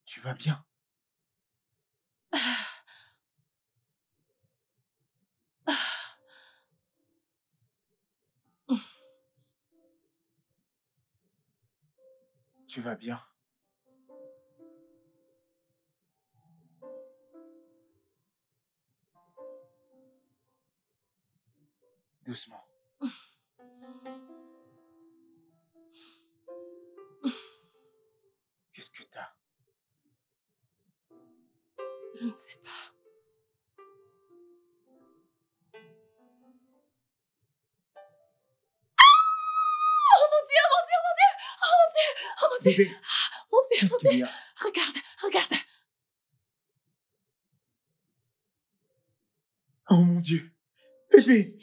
Tu vas bien? Tu vas bien? Doucement. Qu'est-ce que t'as? Je ne sais pas. Oh mon Dieu, oh mon Dieu, oh mon Dieu! Oh mon Dieu, oh mon Dieu! Bébé, Mon Dieu, qu'est-ce mon qu'il y Dieu! a? Regarde, regarde! Oh mon Dieu. Bébé.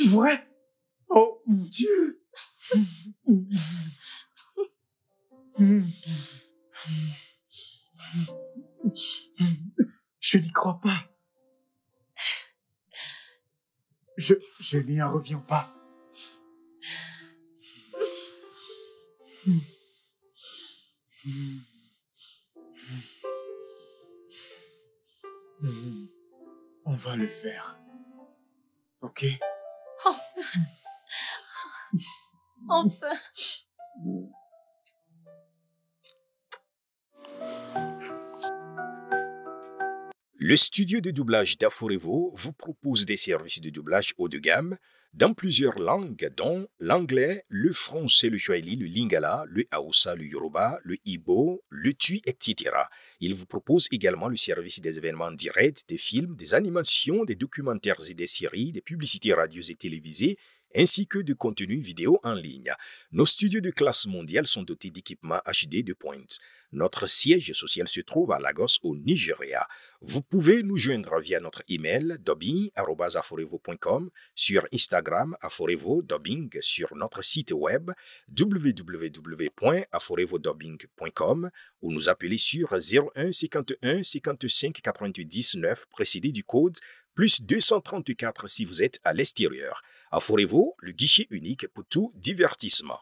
Vrai? Oh mon Dieu. Je n'y crois pas. Je n'y en reviens pas. On va le faire. Ok? Enfin! Enfin! Le studio de doublage d'Aforevo vous propose des services de doublage haut de gamme dans plusieurs langues, dont l'anglais, le français, le swahili, le lingala, le hausa, le yoruba, le igbo, le tui, etc. Il vous propose également le service des événements directs, des films, des animations, des documentaires et des séries, des publicités radio et télévisées, ainsi que de contenus vidéo en ligne. Nos studios de classe mondiale sont dotés d'équipements HD de pointe. Notre siège social se trouve à Lagos, au Nigeria. Vous pouvez nous joindre via notre email dubbing@aforevo.com, sur Instagram Aforevo Dubbing, sur notre site web www.aforevodubbing.com ou nous appeler sur 01 51 55 99 précédé du code plus 234 si vous êtes à l'extérieur. Aforevo, le guichet unique pour tout divertissement.